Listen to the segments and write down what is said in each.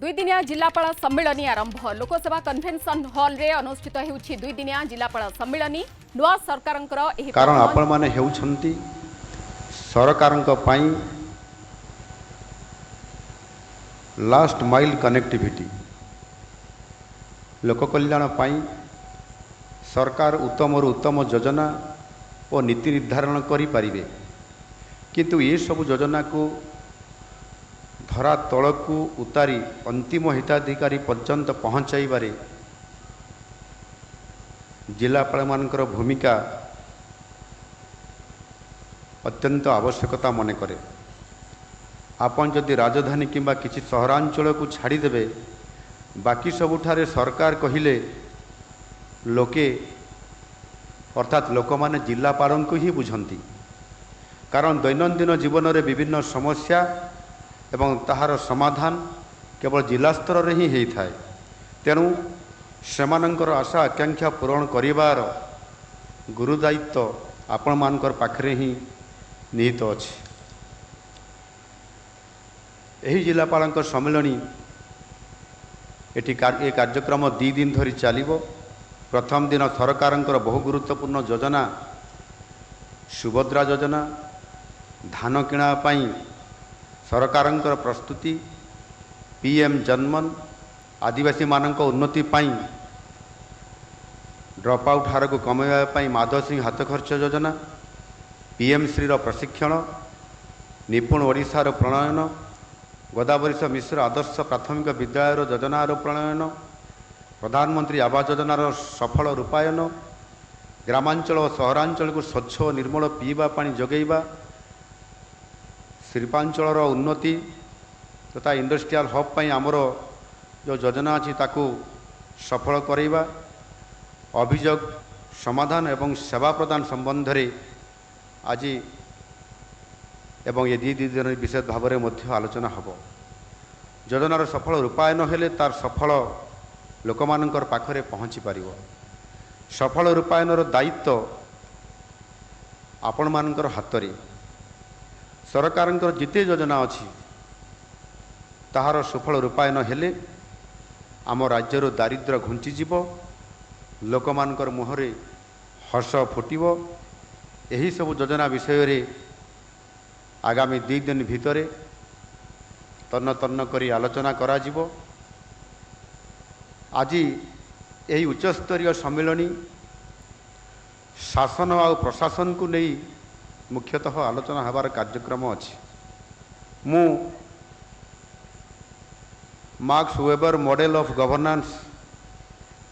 दुईदिनिया जिलापाल सम्मिलनी आरंभ Lok Sabha convention hall रे अनुष्ठित होउछि दुईदिनिया जिलापाल सम्मिलनी नुआ सरकारंकर एही कारण आपण माने हेउछंती सरकारंक पई लास्ट माइल कनेक्टिविटी लोक कल्याण पई सरकार उत्तम उत्तम योजना और नीति निर्धारण करि परिबे किंतु ये सब योजना को धरा तलकू उतारी अंतिम हिताधिकारी पर्यंत पहुँचाइबारे जिलापाल मानकर भूमिका अत्यंत आवश्यकता मन करे। आपन जदि राजधानी किंबा किसी सहरांचल को छाड़ीदेवे बाकी सबुठारे सरकार कहिले लोके अर्थात लोक माने जिलापाल को ही बुझंती कारण दैनंदिन जीवन में विभिन्न समस्या एवं ताहार समाधान केवल जिला स्तर में ही होता है। तेणु सेमानंकर आशा आकांक्षा पूरण करिवार गुरुदायित्व आपण मानकर पाखरे ही निहित अछि। एही जिलापाल सम्मेलनी एटी ए कार्यक्रम 2 दिन धरी चलिबो। प्रथम दिन सरकारंकर बहु गुरुत्वपूर्ण योजना सुभद्रा योजना धान किणा पाई सरकारंकर प्रस्तुति पीएम जनमन आदिवासी मानक उन्नति पाई ड्रॉप आउट हार को कमाइबा पाई माधव सिंह हाथ खर्च योजना पीएम श्री प्रशिक्षण निपुण ओडिशार प्रणयन गोदावरीश मिश्र आदर्श प्राथमिक विद्यालय योजनार प्रणयन प्रधानमंत्री आवास योजनार सफल रूपायन ग्रामांचल और सहरांचल को स्वच्छ और निर्मल पीवा पानी जोगैबा शिल्पांचल उन्नति तथा इंडस्ट्रियल हब पाई आमर जो योजना अच्छी ताकू सफल करवा अभियोग समाधान एवं सेवा प्रदान संबंध रे आज एवं ये 2 दिन विशेष भाव में आलोचना हम योजनार सफल रूपायन हेले तार सफल लोक मानकर पाखरे पहुँची पार सफल रूपायनर दायित्व आपण मानकर हाथ में सरकारंकर जिते योजना अच्छी ताहार सुफल रूपायन हेले आम राज्यर दारिद्र्य घुंचीजीव लोक मानकर मुहरे हर्ष फुटिब। यही सब योजना विषय रे आगामी 2 दिन भितरे तन्न तन्न करी आलोचना करा जिवो। आज यही उच्चस्तरीय सम्मेलनी शासन और प्रशासन को नहीं मुख्यतः आलोचना हबार कार्यक्रम अच्छी। मु Max Weber model of governance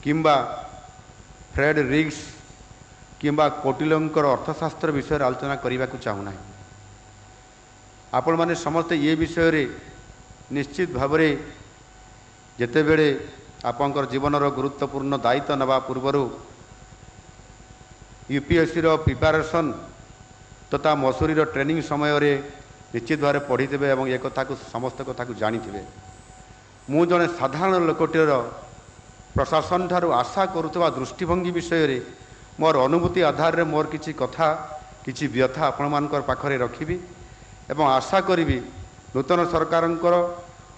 किंबा फ्रेड रिग्स किंबा कोटिलंकर अर्थशास्त्र विषय आलोचना करने को चाहूना। आपण माने समस्ते ये विषय रे निश्चित भाव जिते बेले आपंकर जीवनर गुरुत्वपूर्ण दायित्व नवा पूर्वर यूपीएससी रो प्रिपरेशन तथा मसूरी ट्रेनिंग समय रे निश्चित भाव पढ़ीथे और एक कथा को समस्त कथा को जानी। मु जड़े साधारण लोकटीर प्रशासन ठारू आशा करुवा दृष्टिभंगी विषय रे मोर अनुभूति आधार रे मोर किछि कथा किछि व्यथा आपण मानकर पाखरे रखिबी एवं आशा करी नूतन सरकारंकर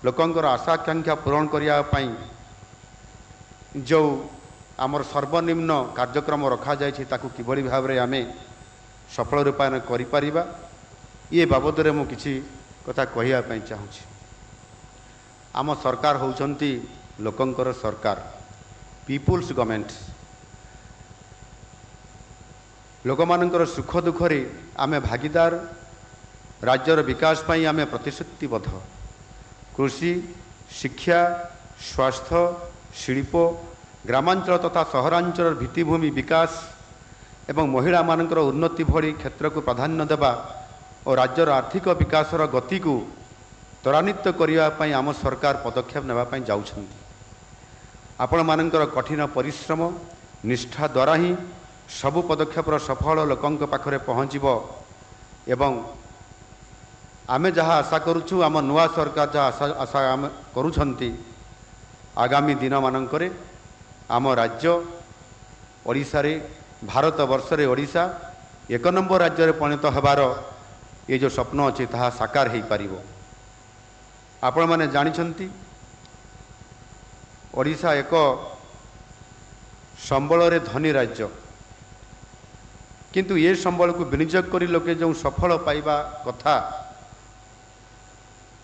लोकंकर आशा आकांक्षा पूरण करिया पई जो आमर सर्वनिम्न कार्यक्रम रखा जायछि ताकू किभली भाव रे आमे सफल रूपायन करि परिबा ये बाबद रे मु किछि कथा कहिया पई चाहूछि। आम सरकार होउछंती लोकंकर सरकार पीपुल्स गवर्नमेंट लोक मानकर सुख दुख रे आमे भागीदार राज्यर विकास पई आमे प्रतिश्रुतिबद्ध कृषि शिक्षा स्वास्थ्य शिल्प ग्रामांचल तथा सहरांचल भित्तिभूमि विकास एवं महिला मानकर उन्नति भली क्षेत्र को प्राधान्य देवा और राज्यर आर्थिक विकासर गति को त्वरान्वित करने आम सरकार पदक्षेप नेबापी जाउछंती। आपण मानकर कठिन परिश्रम निष्ठा द्वारा ही सबु पदक्षेपर सफल लोकंक पाखरे पहुँचब एवं आमे जहाँ आशा करुछु आम नुआ सरकार जहाँ आशा आम करुछंती आगामी दिन मानकरे आम राज्य ओडिशा रे भारत वर्ष रे ओडिशा 1 नंबर राज्य रे परिणत होबार ये जो स्वप्न अच्छी ताहा साकार हो पारिबो। आपण माने जानिछंती ଓଡ଼ିଶା ଏକ ସମ୍ବଳରେ ଧନୀ ରାଜ୍ୟ, କିନ୍ତୁ ଏ ସମ୍ବଳକୁ ବିନିଯୋଗ କରି ଲୋକେ ଯେଉଁ ସଫଳ ପାଇବା କଥା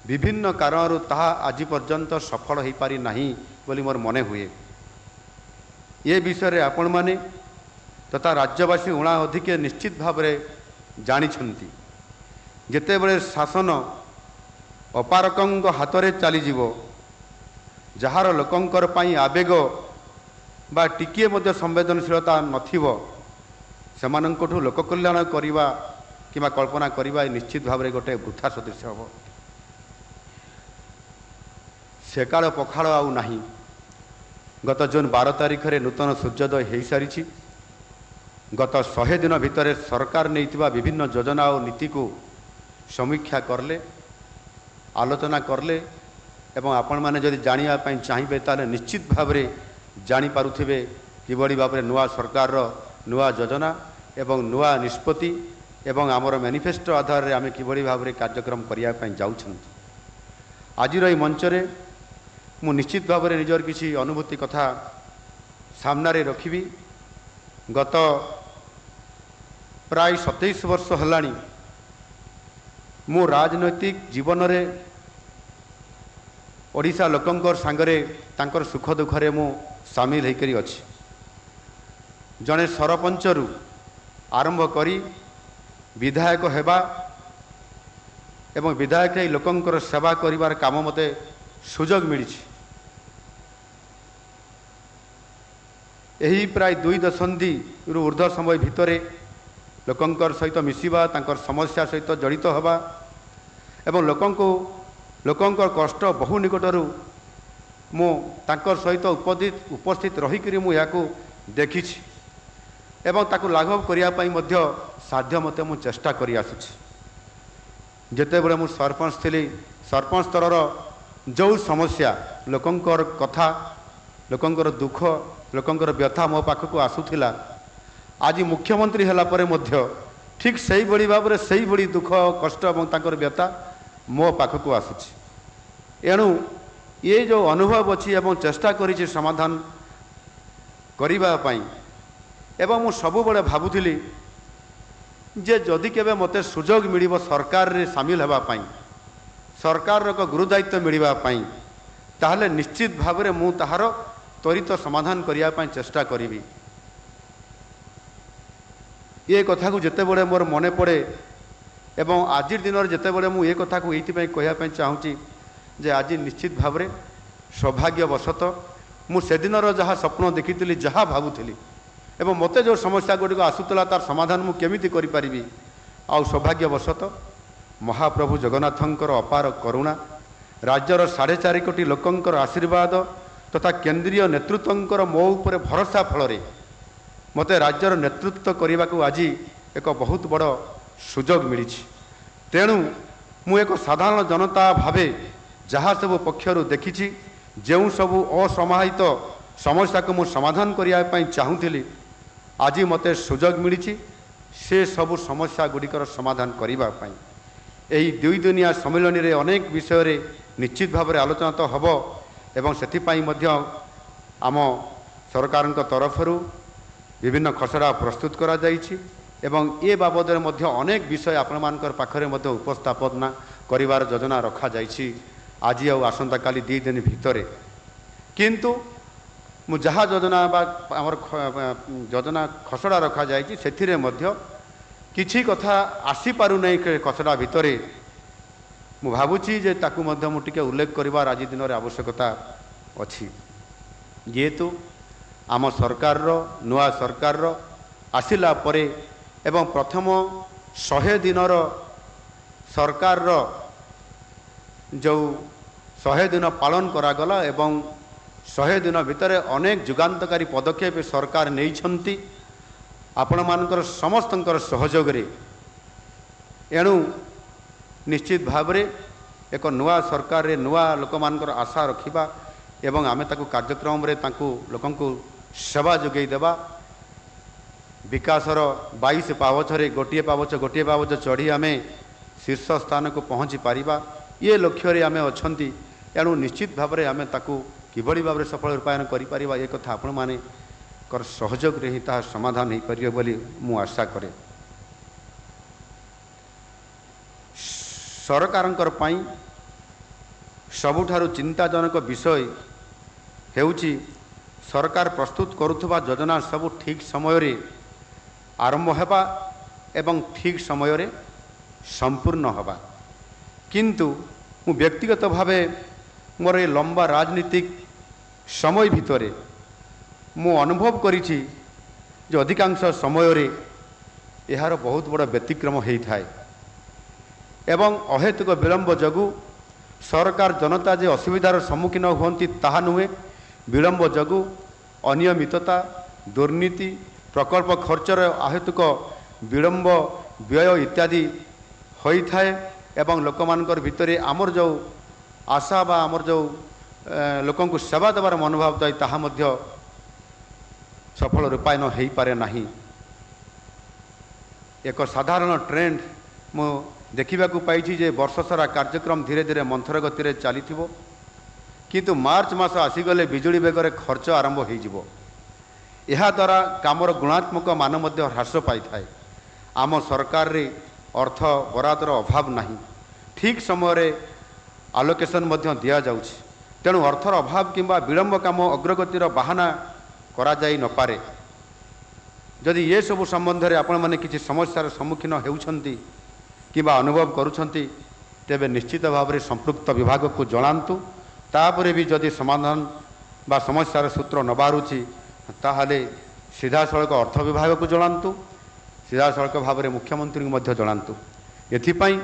ବିଭିନ୍ନ କାରଣରୁ ତାହା ଆଜି ପର୍ଯ୍ୟନ୍ତ ସଫଳ ହୋଇପାରି ନାହିଁ ବୋଲି ମୋର ମନେ ହୁଏ। ଏ ବିଷୟରେ ଆପଣମାନେ ତଥା ରାଜ୍ୟବାସୀ ଉଣା ଅଧିକେ ନିଶ୍ଚିତ ଭାବରେ ଜାଣିଛନ୍ତି। ଯେତେବେଳେ ଶାସନ ଅପାରକଙ୍କ ହାତରେ ଚାଲିଯିବ, ଯାହାର ଲୋକଙ୍କର ପାଇଁ ଆବେଗ ବା ଟିକିଏ ମଧ୍ୟ ସମ୍ବେଦନଶୀଳତା ନଥିବ, ସେମାନଙ୍କଠୁ ଲୋକ କଲ୍ୟାଣ କରିବା କିମ୍ବା କଳ୍ପନା କରିବା ନିଶ୍ଚିତ ଭାବରେ ଗୋଟିଏ ବୃଥା ସଦୃଶ ହେବ। ସେକାଳ ପଖାଳ ଆଉ ନାହିଁ। ଗତ ଜୁନ୍ 12 ତାରିଖରେ ନୂତନ ସୂର୍ଯ୍ୟୋଦୟ ହୋଇସାରିଛି। ଗତ 100 ଦିନ ଭିତରେ ସରକାର ନେଇଥିବା ବିଭିନ୍ନ ଯୋଜନା ଓ ନୀତିକୁ ସମୀକ୍ଷା କଲେ, ଆଲୋଚନା କଲେ ଏବଂ ଆପଣମାନେ ଯଦି ଜାଣିବା ପାଇଁ ଚାହିଁବେ ତାହେଲେ ନିଶ୍ଚିତ ଭାବରେ ଜାଣିପାରୁଥିବେ କିଭଳି ଭାବରେ ନୂଆ ସରକାରର ନୂଆ ଯୋଜନା ଏବଂ ନୂଆ ନିଷ୍ପତ୍ତି ଏବଂ ଆମର ମ୍ୟାନିଫେଷ୍ଟୋ ଆଧାରରେ ଆମେ କିଭଳି ଭାବରେ କାର୍ଯ୍ୟକ୍ରମ କରିବା ପାଇଁ ଯାଉଛନ୍ତି। ଆଜିର ଏହି ମଞ୍ଚରେ ମୁଁ ନିଶ୍ଚିତ ଭାବରେ ନିଜର କିଛି ଅନୁଭୂତି କଥା ସାମ୍ନାରେ ରଖିବି। ଗତ ପ୍ରାୟ 27 ବର୍ଷ ହେଲାଣି ମୁଁ ରାଜନୈତିକ ଜୀବନରେ ଓଡ଼ିଶା ଲୋକଙ୍କର ସାଙ୍ଗରେ ତାଙ୍କର ସୁଖ ଦୁଃଖରେ ମୁଁ ସାମିଲ ହୋଇକରି ଅଛି। ଜଣେ ସରପଞ୍ଚରୁ ଆରମ୍ଭ କରି ବିଧାୟକ ହେବା ଏବଂ ବିଧାୟକ ଏହି ଲୋକଙ୍କର ସେବା କରିବାର କାମ ମୋତେ ସୁଯୋଗ ମିଳିଛି। ଏହି ପ୍ରାୟ 2 ଦଶନ୍ଧିରୁ ଉର୍ଦ୍ଧ୍ୱ ସମୟ ଭିତରେ ଲୋକଙ୍କର ସହିତ ମିଶିବା, ତାଙ୍କର ସମସ୍ୟା ସହିତ ଜଡ଼ିତ ହେବା ଏବଂ ଲୋକଙ୍କର କଷ୍ଟ ବହୁ ନିକଟରୁ ମୁଁ ତାଙ୍କର ସହିତ ଉପସ୍ଥିତ ରହିକରି ମୁଁ ଏହାକୁ ଦେଖିଛି ଏବଂ ତାକୁ ଲାଘବ କରିବା ପାଇଁ ମଧ୍ୟ ସାଧ୍ୟ ମତେ ମୁଁ ଚେଷ୍ଟା କରି ଆସୁଛି। ଯେତେବେଳେ ମୁଁ ସରପଞ୍ଚ ଥିଲି, ସରପଞ୍ଚ ସ୍ତରର ଯେଉଁ ସମସ୍ୟା, ଲୋକଙ୍କର କଥା, ଲୋକଙ୍କର ଦୁଃଖ, ଲୋକଙ୍କର ବ୍ୟଥା ମୋ ପାଖକୁ ଆସୁଥିଲା, ଆଜି ମୁଖ୍ୟମନ୍ତ୍ରୀ ହେଲା ପରେ ମଧ୍ୟ ଠିକ୍ ସେଇଭଳି ଭାବରେ ସେଇଭଳି ଦୁଃଖ, କଷ୍ଟ ଏବଂ ତାଙ୍କର ବ୍ୟଥା ମୋ ପାଖକୁ ଆସୁଛି। ଏଣୁ ଏ ଯେଉଁ ଅନୁଭବ ଅଛି ଏବଂ ଚେଷ୍ଟା କରିଛି ସମାଧାନ କରିବା ପାଇଁ, ଏବଂ ମୁଁ ସବୁବେଳେ ଭାବୁଥିଲି ଯେ ଯଦି କେବେ ମୋତେ ସୁଯୋଗ ମିଳିବ ସରକାରରେ ସାମିଲ ହେବା ପାଇଁ, ସରକାରର ଏକ ଗୁରୁଦାୟିତ୍ୱ ମିଳିବା ପାଇଁ, ତାହେଲେ ନିଶ୍ଚିତ ଭାବରେ ମୁଁ ତାହାର ତ୍ୱରିତ ସମାଧାନ କରିବା ପାଇଁ ଚେଷ୍ଟା କରିବି। ଏ କଥାକୁ ଯେତେବେଳେ ମୋର ମନେ ପଡ଼େ ଏବଂ ଆଜିର ଦିନରେ ଯେତେବେଳେ ମୁଁ ଏ କଥାକୁ ଏଇଥିପାଇଁ କହିବା ପାଇଁ ଚାହୁଁଛି ଯେ ଆଜି ନିଶ୍ଚିତ ଭାବରେ ସୌଭାଗ୍ୟବଶତଃ ମୁଁ ସେଦିନର ଯାହା ସ୍ୱପ୍ନ ଦେଖିଥିଲି, ଯାହା ଭାବୁଥିଲି ଏବଂ ମୋତେ ଯେଉଁ ସମସ୍ୟା ଗୁଡ଼ିକ ଆସୁଥିଲା ତାର ସମାଧାନ ମୁଁ କେମିତି କରିପାରିବି, ଆଉ ସୌଭାଗ୍ୟବଶତଃ ମହାପ୍ରଭୁ ଜଗନ୍ନାଥଙ୍କର ଅପାର କରୁଣା, ରାଜ୍ୟର 4.5 କୋଟି ଲୋକଙ୍କର ଆଶୀର୍ବାଦ ତଥା କେନ୍ଦ୍ରୀୟ ନେତୃତ୍ୱଙ୍କର ମୋ ଉପରେ ଭରସା ଫଳରେ ମୋତେ ରାଜ୍ୟର ନେତୃତ୍ୱ କରିବାକୁ ଆଜି ଏକ ବହୁତ ବଡ଼ ସୁଯୋଗ ମିଳିଛି। ତେଣୁ ମୁଁ ଏକ ସାଧାରଣ ଜନତା ଭାବେ ଯାହା ସବୁ ପକ୍ଷରୁ ଦେଖିଛି, ଯେଉଁ ସବୁ ଅସମାହିତ ସମସ୍ୟାକୁ ମୁଁ ସମାଧାନ କରିବା ପାଇଁ ଚାହୁଁଥିଲି, ଆଜି ମୋତେ ସୁଯୋଗ ମିଳିଛି ସେ ସବୁ ସମସ୍ୟା ଗୁଡ଼ିକର ସମାଧାନ କରିବା ପାଇଁ। ଏହି 2 ଦିନିଆ ସମ୍ମିଳନୀରେ ଅନେକ ବିଷୟରେ ନିଶ୍ଚିତ ଭାବରେ ଆଲୋଚନା ତ ହେବ ଏବଂ ସେଥିପାଇଁ ମଧ୍ୟ ଆମ ସରକାରଙ୍କ ତରଫରୁ ବିଭିନ୍ନ ଖସଡ଼ା ପ୍ରସ୍ତୁତ କରାଯାଇଛି ଏବଂ ଏ ବାବଦରେ ମଧ୍ୟ ଅନେକ ବିଷୟ ଆପଣମାନଙ୍କର ପାଖରେ ମଧ୍ୟ ଉପସ୍ଥାପନା କରିବାର ଯୋଜନା ରଖାଯାଇଛି ଆଜି ଆଉ ଆସନ୍ତାକାଲି 2 ଦିନ ଭିତରେ। କିନ୍ତୁ ମୁଁ ଯାହା ଯୋଜନା ବା ଆମର ଯୋଜନା ଖସଡ଼ା ରଖାଯାଇଛି ସେଥିରେ ମଧ୍ୟ କିଛି କଥା ଆସିପାରୁନାହିଁ ଖସଡ଼ା ଭିତରେ। ମୁଁ ଭାବୁଛି ଯେ ତାକୁ ମଧ୍ୟ ମୁଁ ଟିକେ ଉଲ୍ଲେଖ କରିବାର ଆଜି ଦିନରେ ଆବଶ୍ୟକତା ଅଛି। ଯେହେତୁ ଆମ ସରକାରର ନୂଆ ସରକାରର ଆସିଲା ପରେ ଏବଂ ପ୍ରଥମ 100 ଦିନର ସରକାରର ଯେଉଁ 100 ଦିନ ପାଳନ କରାଗଲା ଏବଂ 100 ଦିନ ଭିତରେ ଅନେକ ଯୁଗାନ୍ତକାରୀ ପଦକ୍ଷେପ ସରକାର ନେଇଛନ୍ତି ଆପଣମାନଙ୍କର ସମସ୍ତଙ୍କର ସହଯୋଗରେ। ଏଣୁ ନିଶ୍ଚିତ ଭାବରେ ଏକ ନୂଆ ସରକାରରେ ନୂଆ ଲୋକମାନଙ୍କର ଆଶା ରଖିବା ଏବଂ ଆମେ ତାକୁ କାର୍ଯ୍ୟକ୍ରମରେ ତାଙ୍କୁ ଲୋକଙ୍କୁ ସେବା ଯୋଗାଇ ଦେବା। ବିକାଶର 22 ପାବଛରେ ଗୋଟିଏ ପାବଛ ଚଢ଼ି ଆମେ ଶୀର୍ଷ ସ୍ଥାନକୁ ପହଞ୍ଚି ପାରିବା, ଏ ଲକ୍ଷ୍ୟରେ ଆମେ ଅଛନ୍ତି एणु निश्चित भाव में आम ताकू किभली भाव सफल रूपायन कर एक आपण मैंने सहयोग ही ताहा समाधान हो पार बोली मु आशा करे। सरकारंकर पाई सबुठारु चिंताजनक विषय हेउची सरकार प्रस्तुत करुथुबा योजना सबु ठीक समय रे आरंभ हेबा एवं ठीक समय रे संपूर्ण हवा। किंतु मु व्यक्तिगत भावे मोर ए लंबा राजनीतिक समय भितरे मु अनुभव करिछि जे अधिकांश समय रे एहार बहुत बड़ व्यतिक्रम होता है एवं अहेतुक विलंब जगु सरकार जनता जे असुविधार सम्मुखीन होती ताहा नुहे, विलंब जगु अनियमितता दुर्नीति प्रकल्प खर्चर अहेतुक विलंब व्यय इत्यादि होता है एवं लोकमानकर भितरे आमर जो आशा बा आमर जो लोकं को सेवा देवार मनोभाव थाए ताहा मध्य सफल रूपायन हो पारे नाही। एक साधारण ट्रेंड मु देखा पाई जे वर्ष सारा कार्यक्रम धीरे धीरे मंथर गति चली किंतु मार्च मास आसीगले बिजुली बेगर खर्च आरंभ हो द्वारा कामर गुणात्मक मान ह्रास पाई थाए। आम सरकार रे अर्थ बरादर अभाव नहीं, ठीक समय आलोकेशन दिया जाउछि, तेणु अर्थर अभाव किंबा विलंब काम अग्रगतिर बाहाना करा जाई न पारे। जदि ये सब संबंध में आपण माने किसी समस्यार सम्मुखीन होउछंती किंबा अनुभव करुछंती तेबे निश्चित भाव में संपृक्त विभाग को जणांतु। तापरे भी जदि समाधान बा समस्यार सूत्र न बाहरुछि ताहले सीधा सड़क अर्थ विभाग को जणांतु, सीधा सड़क भाव में मुख्यमंत्री को मध्य जणांतु। एथिपाई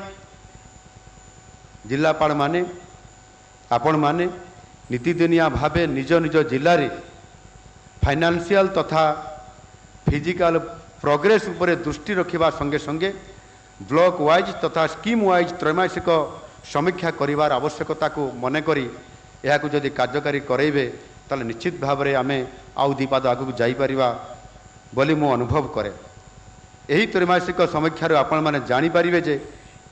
जिलापाल माने आपण माने नीतिदिनिया भावे निज निज जिले में फाइनेंशियल तथा फिजिकल प्रोग्रेस उपरे दृष्टि रखिबा संगे संगे ब्लॉक वाइज तथा स्कीम वाइज त्रैमासिक समीक्षा करिवार आवश्यकता को मन करी यह जदि कार्यकारी करेबे ताले निश्चित भाव में आमे आउ दीपाद आगु जाई परिबा बोली मु अनुभव करे। यही त्रैमासिक समीक्षार आपण माने जानी परिबे जे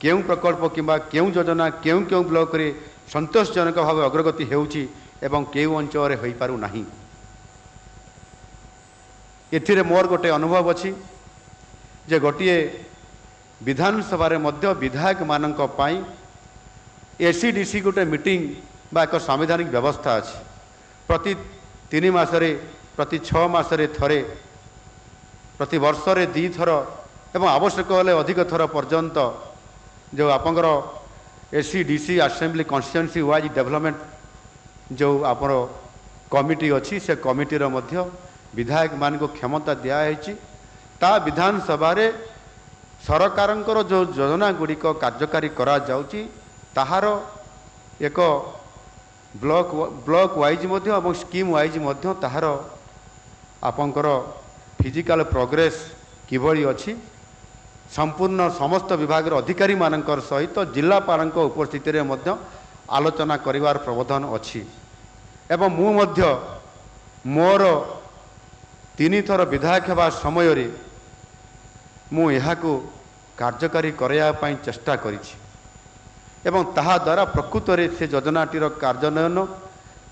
केउ प्रकल्प किंबा केउ योजना केउ केउ ब्लॉक रे संतोषजनक भाव अग्रगति हेउची एवं केउ अंचल रे होई पारु नाही। एथिरे मोर गोटे अनुभव अछि जे गोटिए विधानसभा रे मध्य विधायक मानक पाई एसीडीसी गोटे मीटिंग बा एक संवैधानिक व्यवस्था अछि। प्रति 3 मासरे प्रति 6 मासरे थरे प्रति वर्ष रे 2 थर एवं आवश्यक हेले अधिक थर पर्यंत जो आपंकर AC DC assembly constituency wise development जो आपन कमिटी अच्छी से कमिटीर मध्य विधायक मान को क्षमता दिखाई ता विधानसभा रे सरकारंकर जो योजना गुड़िक कार्यकारी करा जाउची ताहार एक ब्लॉक वाइज मध्य और स्कीम वाइज मध्य ताहार आपंकर फिजिकल प्रोग्रेस किभली अच्छी संपूर्ण समस्त विभाग अधिकारी मानकर सहित जिलापाल उपस्थित रे मध्य आलोचना करिवार प्रबोधन अछि। एवं मु मध्य मोर 3 थर विधायक हेबा समय रे मु एहाकु कार्यकारी कराया पई चेष्टा करिछि एवं ताहा द्वारा प्रकृत रे से योजनाटीर कार्यान्वयन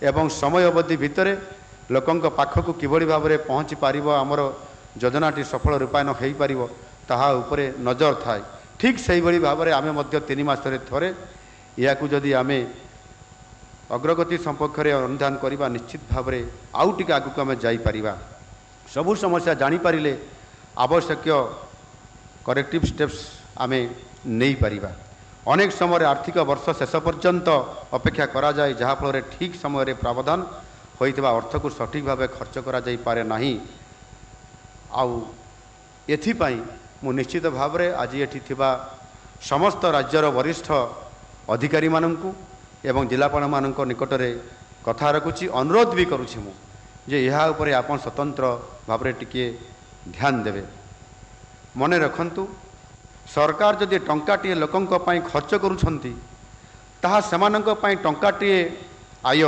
एवं समय अवधि भितरे लोकंक पाखकु किभली भाव में पहुँची पारिबो आमर योजनाटी सफल रूपायन हो पारिबो ताहा उपरे नजर थाए। ठीक से भाई भाव में आमे मध्य 3 मासरे थरे याकु जदि आमे अग्रगति संपर्क में अनुधान करवा निश्चित भाव में आउ टिके आगु आमे जाई परिबा। सबु समस्या जानी पारिले आवश्यक करेक्टिव स्टेप्स आमे नहीं पारिबा। अनेक समय आर्थिक वर्ष शेष पर्यंत अपेक्षा करा जाए जहाँ फल ठीक समय प्रावधान होइतिबा अर्थ को सठिक भाव खर्च करा जाई पारे नाही। आउ एथिपाई मु निश्चित भाव में आज एठी थिबा समस्त राज्यर वरिष्ठ अधिकारी माननकु एवं जिलापाल माननक निकट में कथा रखुची अनुरोध भी करुछि मु जे यहा उपरे आपन स्वतंत्र भाव में टिके ध्यान देवे। मने रखंतु सरकार जदि टंकाटीए लोकंक पई खर्च करुछंती ताहा सेमानंक पई टंकाटीए आय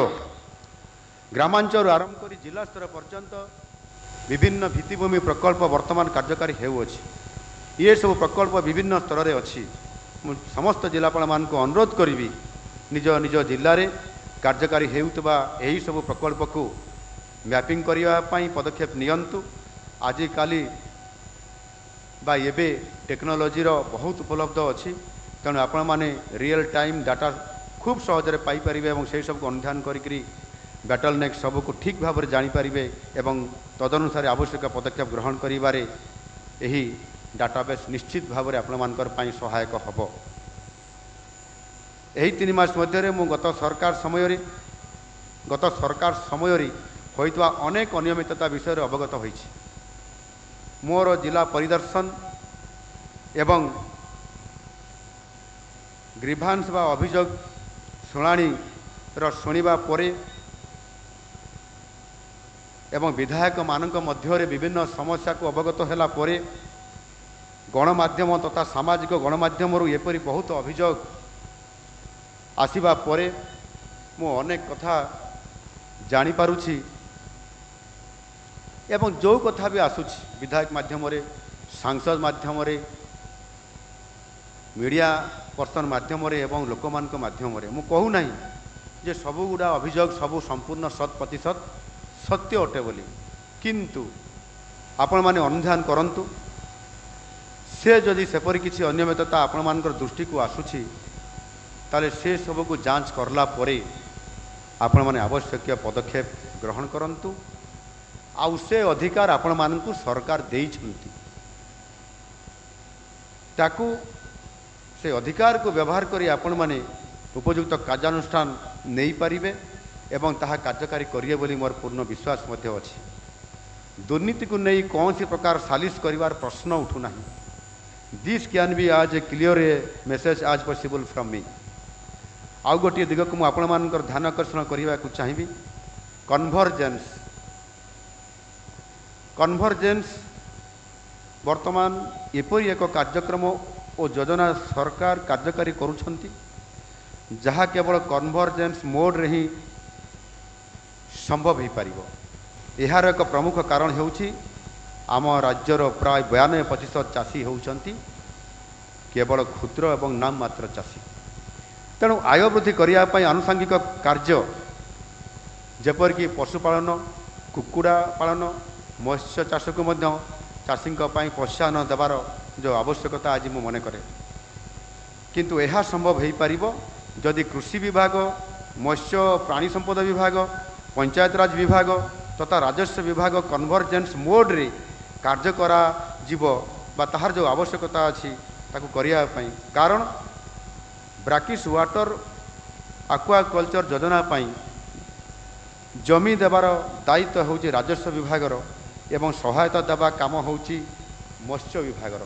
ग्रामांचल आरंभ करी जिला स्तर पर्यंत विभिन्न भित्तिभूमि प्रकल्प वर्तमान कार्यकारी हेउअछि। ये सब प्रकल्प विभिन्न स्तर में अच्छी। समस्त जिलापाल मान को अनुरोध करी निज निज जिले में କାର୍ଯ୍ୟକାରୀ ହେଉଥିବା ଏହି ସବୁ ପ୍ରକଳ୍ପକୁ ମ୍ୟାପିଂ କରିବା ପାଇଁ ପଦକ୍ଷେପ ନିଅନ୍ତୁ। ଆଜିକାଲି ବା ଏବେ ଟେକ୍ନୋଲୋଜିର ବହୁତ ଉପଲବ୍ଧ ଅଛି, ତେଣୁ ଆପଣମାନେ ରିଏଲ୍ ଟାଇମ୍ ଡାଟା ଖୁବ୍ ସହଜରେ ପାଇପାରିବେ ଏବଂ ସେହି ସବୁକୁ ଅନୁଧ୍ୟାନ କରିକିରି ବ୍ୟାଟଲ୍ ନେକ୍ ସବୁକୁ ଠିକ୍ ଭାବରେ ଜାଣିପାରିବେ ଏବଂ ତଦନୁସାରେ ଆବଶ୍ୟକ ପଦକ୍ଷେପ ଗ୍ରହଣ କରିବାରେ ଏହି ଡାଟାବେସ୍ ନିଶ୍ଚିତ ଭାବରେ ଆପଣମାନଙ୍କର ପାଇଁ ସହାୟକ ହେବ। ଏହି 3 ମାସ ମଧ୍ୟରେ ମୁଁ ଗତ ସରକାର ସମୟରେ ହୋଇଥିବା ଅନେକ ଅନିୟମିତତା ବିଷୟରେ ଅବଗତ ହୋଇଛି। ମୋର ଜିଲ୍ଲା ପରିଦର୍ଶନ ଏବଂ ଗ୍ରିଭାନ୍ସ ବା ଅଭିଯୋଗ ଶୁଣାଣିର ଶୁଣିବା ପରେ ଏବଂ ବିଧାୟକମାନଙ୍କ ମଧ୍ୟରେ ବିଭିନ୍ନ ସମସ୍ୟାକୁ ଅବଗତ ହେଲା ପରେ ଗଣମାଧ୍ୟମ ତଥା ସାମାଜିକ ଗଣମାଧ୍ୟମରୁ ଏପରି ବହୁତ ଅଭିଯୋଗ ଆସିବା ପରେ ମୁଁ ଅନେକ କଥା ଜାଣିପାରୁଛି ଏବଂ ଯେଉଁ କଥା ବି ଆସୁଛି ବିଧାୟକ ମାଧ୍ୟମରେ, ସାଂସଦ ମାଧ୍ୟମରେ, ମିଡ଼ିଆ ପର୍ସନ ମାଧ୍ୟମରେ ଏବଂ ଲୋକମାନଙ୍କ ମାଧ୍ୟମରେ, ମୁଁ କହୁନାହିଁ ଯେ ସବୁଗୁଡ଼ା ଅଭିଯୋଗ ସବୁ ସମ୍ପୂର୍ଣ୍ଣ 100% ସତ୍ୟ ଅଟେ ବୋଲି, କିନ୍ତୁ ଆପଣମାନେ ଅନୁଧ୍ୟାନ କରନ୍ତୁ। ସେ ଯଦି ସେପରି କିଛି ଅନିୟମିତତା ଆପଣମାନଙ୍କର ଦୃଷ୍ଟିକୁ ଆସୁଛି ତାହେଲେ ସେ ସବୁକୁ ଯାଞ୍ଚ କଲା ପରେ ଆପଣମାନେ ଆବଶ୍ୟକୀୟ ପଦକ୍ଷେପ ଗ୍ରହଣ କରନ୍ତୁ। ଆଉ ସେ ଅଧିକାର ଆପଣମାନଙ୍କୁ ସରକାର ଦେଇଛନ୍ତି, ତାକୁ ସେ ଅଧିକାରକୁ ବ୍ୟବହାର କରି ଆପଣମାନେ ଉପଯୁକ୍ତ କାର୍ଯ୍ୟାନୁଷ୍ଠାନ ନେଇପାରିବେ ଏବଂ ତାହା କାର୍ଯ୍ୟକାରୀ କରିବେ ବୋଲି ମୋର ପୂର୍ଣ୍ଣ ବିଶ୍ୱାସ ମଧ୍ୟ ଅଛି। ଦୁର୍ନୀତିକୁ ନେଇ କୌଣସି ପ୍ରକାର ସାଲିସ କରିବାର ପ୍ରଶ୍ନ ଉଠୁନାହିଁ। This can be as a clear a message as possible from me. ଆଉ ଗୋଟିଏ ଦିଗକୁ ମୁଁ ଆପଣମାନଙ୍କର ଧ୍ୟାନ ଆକର୍ଷଣ କରିବାକୁ ଚାହିଁବି। କନଭରଜେନ୍ସ ବର୍ତ୍ତମାନ ଏପରି ଏକ କାର୍ଯ୍ୟକ୍ରମ ଓ ଯୋଜନା ସରକାର କାର୍ଯ୍ୟକାରୀ କରୁଛନ୍ତି ଯାହା କେବଳ କନଭରଜେନ୍ସ ମୋଡ଼ରେ ହିଁ ସମ୍ଭବ ହୋଇପାରିବ। ଏହାର ଏକ ପ୍ରମୁଖ କାରଣ ହେଉଛି ଆମ ରାଜ୍ୟର ପ୍ରାୟ 92% ଚାଷୀ ହେଉଛନ୍ତି କେବଳ କ୍ଷୁଦ୍ର ଏବଂ ନାମମାତ୍ର ଚାଷୀ। ତେଣୁ ଆୟ ବୃଦ୍ଧି କରିବା ପାଇଁ ଆନୁଷଙ୍ଗିକ କାର୍ଯ୍ୟ ଯେପରିକି ପଶୁପାଳନ, କୁକୁଡ଼ା ପାଳନ, ମତ୍ସ୍ୟ ଚାଷକୁ ମଧ୍ୟ ଚାଷୀଙ୍କ ପାଇଁ ପ୍ରୋତ୍ସାହନ ଦେବାର ଯେଉଁ ଆବଶ୍ୟକତା ଆଜି ମୁଁ ମନେ କରେ, କିନ୍ତୁ ଏହା ସମ୍ଭବ ହୋଇପାରିବ ଯଦି କୃଷି ବିଭାଗ, ମତ୍ସ୍ୟ ପ୍ରାଣୀ ସମ୍ପଦ ବିଭାଗ, ପଞ୍ଚାୟତରାଜ ବିଭାଗ ତଥା ରାଜସ୍ୱ ବିଭାଗ କନଭରଜେନ୍ସ ମୋଡ଼ରେ କାର୍ଯ୍ୟ କରାଯିବ ବା ତାହାର ଯେଉଁ ଆବଶ୍ୟକତା ଅଛି ତାକୁ କରିବା ପାଇଁ। କାରଣ ବ୍ରାକିସ୍ ୱାଟର ଆକ୍ୱାକଲଚର ଯୋଜନା ପାଇଁ ଜମି ଦେବାର ଦାୟିତ୍ୱ ହେଉଛି ରାଜସ୍ୱ ବିଭାଗର ଏବଂ ସହାୟତା ଦେବା କାମ ହେଉଛି ମତ୍ସ୍ୟ ବିଭାଗର।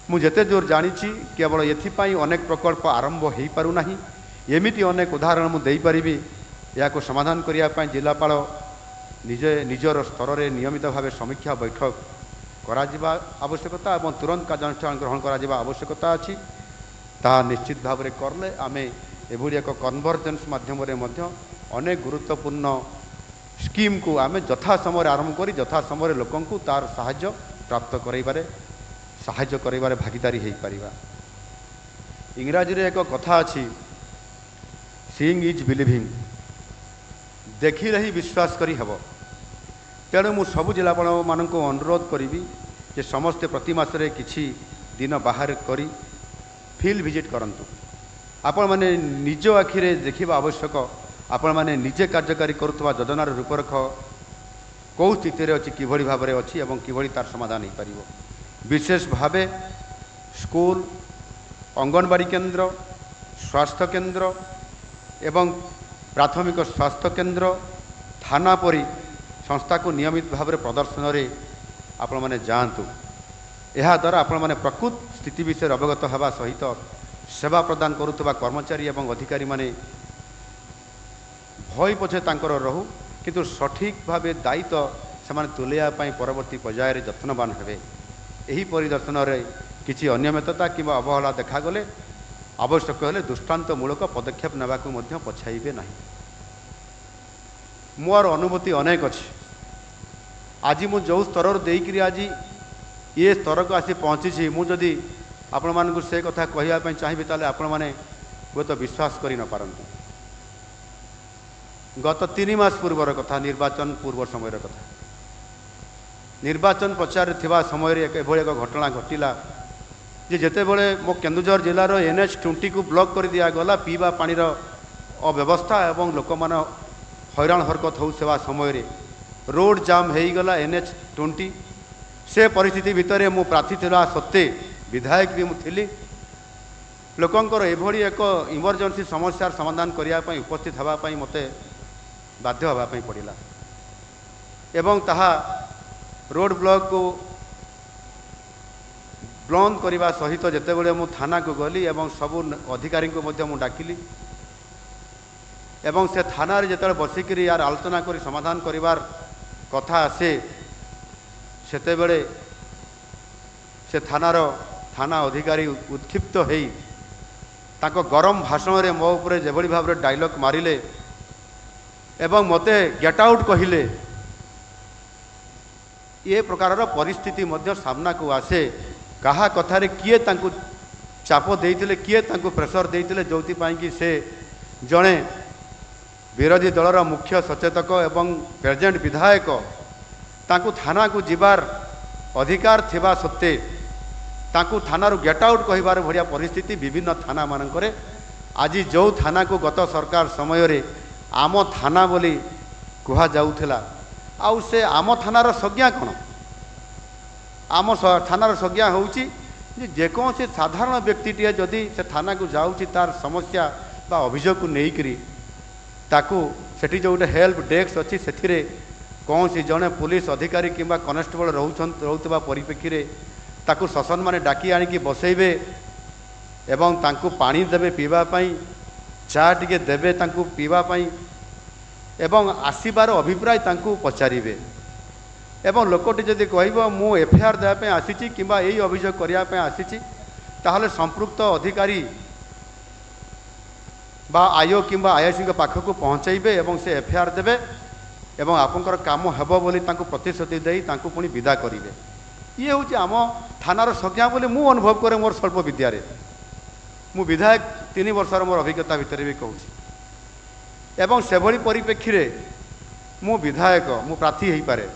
ମୁଁ ଯେତେ ଦୂର ଜାଣିଛି କେବଳ ଏଥିପାଇଁ ଅନେକ ପ୍ରକଳ୍ପ ଆରମ୍ଭ ହୋଇପାରୁନାହିଁ। ଏମିତି ଅନେକ ଉଦାହରଣ ମୁଁ ଦେଇପାରିବି। ଏହାକୁ ସମାଧାନ କରିବା ପାଇଁ ଜିଲ୍ଲାପାଳ ନିଜର ସ୍ତରରେ ନିୟମିତ ଭାବେ ସମୀକ୍ଷା ବୈଠକ କରାଯିବା ଆବଶ୍ୟକତା ଏବଂ ତୁରନ୍ତ କାର୍ଯ୍ୟାନୁଷ୍ଠାନ ଗ୍ରହଣ କରାଯିବା ଆବଶ୍ୟକତା ଅଛି। ତାହା ନିଶ୍ଚିତ ଭାବରେ କଲେ ଆମେ ଏଭଳି ଏକ କନଭରଜେନ୍ସ ମାଧ୍ୟମରେ ମଧ୍ୟ ଅନେକ ଗୁରୁତ୍ୱପୂର୍ଣ୍ଣ ସ୍କିମ୍କୁ ଆମେ ଯଥା ସମୟରେ ଆରମ୍ଭ କରି ଯଥା ସମୟରେ ଲୋକଙ୍କୁ ତାର ସାହାଯ୍ୟ ପ୍ରାପ୍ତ କରାଇବାରେ ଭାଗିଦାରୀ ହୋଇପାରିବା। ଇଂରାଜୀରେ ଏକ କଥା ଅଛି, ସିଇଂ ଇଜ୍ ବିଲିଭିଂ। ଦେଖିଲେ ହିଁ ବିଶ୍ୱାସ କରି ହେବ। ତେଣୁ ମୁଁ ସବୁ ଜିଲ୍ଲାପାଳମାନଙ୍କୁ ଅନୁରୋଧ କରିବି ଯେ ସମସ୍ତେ ପ୍ରତି ମାସରେ କିଛି ଦିନ ବାହାର କରି ଫିଲ୍ଡ ଭିଜିଟ୍ କରନ୍ତୁ। ଆପଣମାନେ ନିଜ ଆଖିରେ ଦେଖିବା ଆବଶ୍ୟକ ଆପଣମାନେ ନିଜେ କାର୍ଯ୍ୟକାରୀ କରୁଥିବା ଯୋଜନାର ରୂପରେଖ କେଉଁ ସ୍ଥିତିରେ ଅଛି, କିଭଳି ଭାବରେ ଅଛି ଏବଂ କିଭଳି ତାର ସମାଧାନ ହୋଇପାରିବ। ବିଶେଷ ଭାବେ ସ୍କୁଲ, ଅଙ୍ଗନବାଡ଼ି କେନ୍ଦ୍ର, ସ୍ୱାସ୍ଥ୍ୟ କେନ୍ଦ୍ର ଏବଂ ପ୍ରାଥମିକ ସ୍ୱାସ୍ଥ୍ୟ କେନ୍ଦ୍ର, ଥାନା ପରି ସଂସ୍ଥାକୁ ନିୟମିତ ଭାବରେ ପ୍ରଦର୍ଶନରେ ଆପଣମାନେ ଯାଆନ୍ତୁ। ଏହାଦ୍ୱାରା ଆପଣମାନେ ପ୍ରକୃତ ସ୍ଥିତି ବିଷୟରେ ଅବଗତ ହେବା ସହିତ ସେବା ପ୍ରଦାନ କରୁଥିବା କର୍ମଚାରୀ ଏବଂ ଅଧିକାରୀମାନେ ଭୟ ପଛେ ତାଙ୍କର ରହୁ, କିନ୍ତୁ ସଠିକ୍ ଭାବେ ଦାୟିତ୍ୱ ସେମାନେ ତୁଲାଇବା ପାଇଁ ପରବର୍ତ୍ତୀ ପର୍ଯ୍ୟାୟରେ ଯତ୍ନବାନ ହେବେ। ଏହି ପରିଦର୍ଶନରେ କିଛି ଅନିୟମିତତା କିମ୍ବା ଅବହେଳା ଦେଖାଗଲେ ଆବଶ୍ୟକ ହେଲେ ଦୃଷ୍ଟାନ୍ତମୂଳକ ପଦକ୍ଷେପ ନେବାକୁ ମଧ୍ୟ ପଛାଇବେ ନାହିଁ। ମୋର ଅନୁଭୂତି ଅନେକ ଅଛି। ଆଜି ମୁଁ ଯେଉଁ ସ୍ତରରୁ ଦେଇକରି ଆଜି ଏ ସ୍ତରକୁ ଆସି ପହଞ୍ଚିଛି, ମୁଁ ଯଦି ଆପଣମାନଙ୍କୁ ସେ କଥା କହିବା ପାଇଁ ଚାହିଁବି ତାହେଲେ ଆପଣମାନେ ହୁଏତ ବିଶ୍ୱାସ କରି ନପାରନ୍ତି। गत 3 मास पूर्वर कथा निर्वाचन पूर्व समय कथा निर्वाचन प्रचार थिबा समय एक घटना घटिला जे जेते बळे मो केन्दुझर जिलार NH20 को ब्लॉक कर दिया गला पीवा पानीर अव्यवस्था एवं लोक मान हैरान हरकत हो सेवा समय रोड जाम हो गला NH20 से परिस्थिति भितर मु प्रार्थी थिला सत्ते विधायक भी मुझी लोकंकर एभली एक इमरजेंसी समस्यार समाधान करने उपस्थित होगापाई मते बाध्य होगापाई पड़िला एवं ताहा रोड ब्लॉक को बंद करने सहित जितेबले मु थाना को गली एवं सबू अधिकारी को मध्य मु डाकिली एवं से थाना रे जिते बसिक यार आलोचना कर समाधान करिवार कथा आसे सेतेबेले से थाना अधिकारी उत्क्षिप्त होई ताको गरम भाषण रे मो उपरे जेभली भाव रे डायलॉग मारिले एवं मते गेट आउट कहिले ये प्रकार परिस्थिति मध्य सामना को आसे कहा कथारे किए तांकु चाप देइतिले किए तांकु प्रेशर देइतिले जोथि पाई कि से जणे विरोधी दलर मुख्य सचेतक एवं प्रेजेंट विधायक तांकु थाना को जिबार अधिकार थिबा सत्ते तांकु थानारू गेट आउट कहिबार भड़िया परिस्थिति विभिन्न थाना मानकरे आज जो थाना को गत सरकार समय रे आम थाना बोली कुहा जाउथला आउ से आम थानार संज्ञा कौन आम थानार संज्ञा होउची जे जेकोसी साधारण व्यक्तिटे जदि से थाना को जाउची तार समस्या बा अभियोग को नेइकरी ताकू सेठी जो गोटे हेल्प डेस्क अच्छी से कौन सी जड़े पुलिस अधिकारी किंबा कनेस्टेबल रोकवा परिप्रेक्षी ताकू शासन माने डाकी आनिकी बसैबे एवं तांकू पानी देवे पीवा पाई चा टिके देवे तांकू पीवा पाई एवं आसीबार अभिप्राय तांकू पचारिबे एवं लोकटी जदि कहब मु एफआईआर देवाई आसी किंबा यही अभियोग करने आसी ताहले संपृक्त अधिकारी बा आईओ किंबा आईआईसी पाखक पहुँचैबे एवं से एफआईआर देवे एवं आपंकर काम हेबो बोली तांकू प्रतिश्रुति देई तांकू पुणी विदा करिवे ये हूँ आम थानार संज्ञा बोली मु अनुभव करे मोर स्वल्प विद्यारे मु विधायक 3 वर्षर मोर अभिज्ञता भितर भी कहूँ एवं सेभली परिप्रेक्षी रे मु विधायक मु प्रार्थी हो पारे